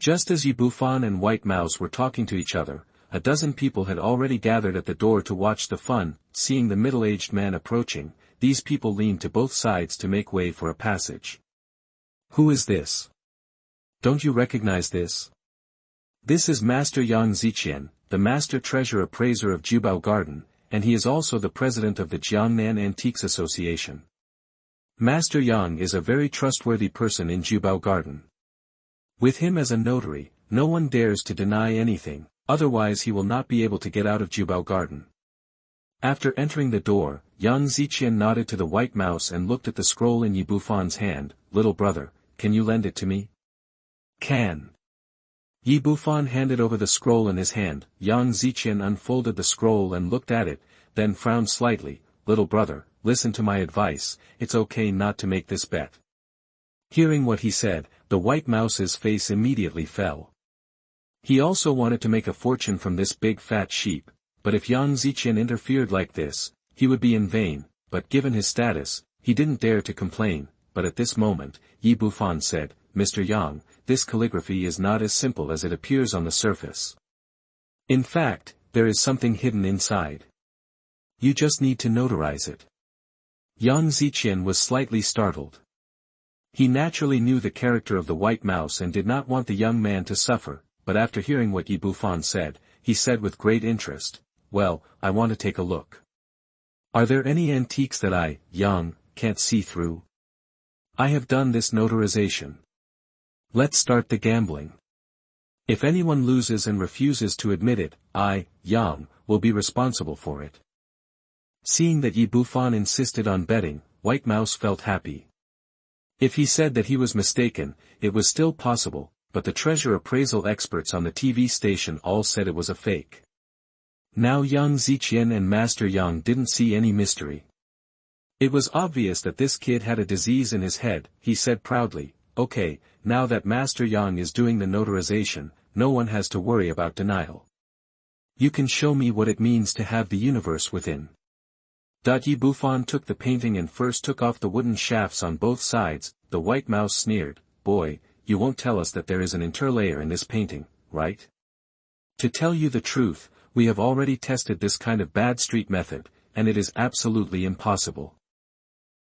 Just as Bufan and White Mouse were talking to each other, a dozen people had already gathered at the door to watch the fun. Seeing the middle-aged man approaching, these people leaned to both sides to make way for a passage. "Who is this? Don't you recognize this? This is Master Yang Ziqian, the Master Treasure Appraiser of Jubao Garden, and he is also the president of the Jiangnan Antiques Association. Master Yang is a very trustworthy person in Jubao Garden. With him as a notary, no one dares to deny anything, otherwise he will not be able to get out of Jubao Garden." After entering the door, Yang Ziqian nodded to the White Mouse and looked at the scroll in Bufan's hand. "Little brother, can you lend it to me?" "Can." Bufan handed over the scroll in his hand. Yang Ziqian unfolded the scroll and looked at it, then frowned slightly. "Little brother, listen to my advice, it's okay not to make this bet." Hearing what he said, the White Mouse's face immediately fell. He also wanted to make a fortune from this big fat sheep, but if Yang Ziqian interfered like this, he would be in vain, but given his status, he didn't dare to complain. But at this moment, Bufan said, "Mr. Yang, this calligraphy is not as simple as it appears on the surface. In fact, there is something hidden inside. You just need to notarize it." Yang Ziqian was slightly startled. He naturally knew the character of the White Mouse and did not want the young man to suffer, but after hearing what Bufan said, he said with great interest, "Well, I want to take a look. Are there any antiques that I, Yang, can't see through? I have done this notarization. Let's start the gambling. If anyone loses and refuses to admit it, I, Yang, will be responsible for it." Seeing that Bufan insisted on betting, White Mouse felt happy. If he said that he was mistaken, it was still possible, but the treasure appraisal experts on the TV station all said it was a fake. Now Yang Ziqian and Master Yang didn't see any mystery. It was obvious that this kid had a disease in his head. He said proudly, "Okay, now that Master Yang is doing the notarization, no one has to worry about denial. You can show me what it means to have the universe within." Bufan took the painting and first took off the wooden shafts on both sides. The White Mouse sneered, "Boy, you won't tell us that there is an interlayer in this painting, right? To tell you the truth, we have already tested this kind of bad street method, and it is absolutely impossible."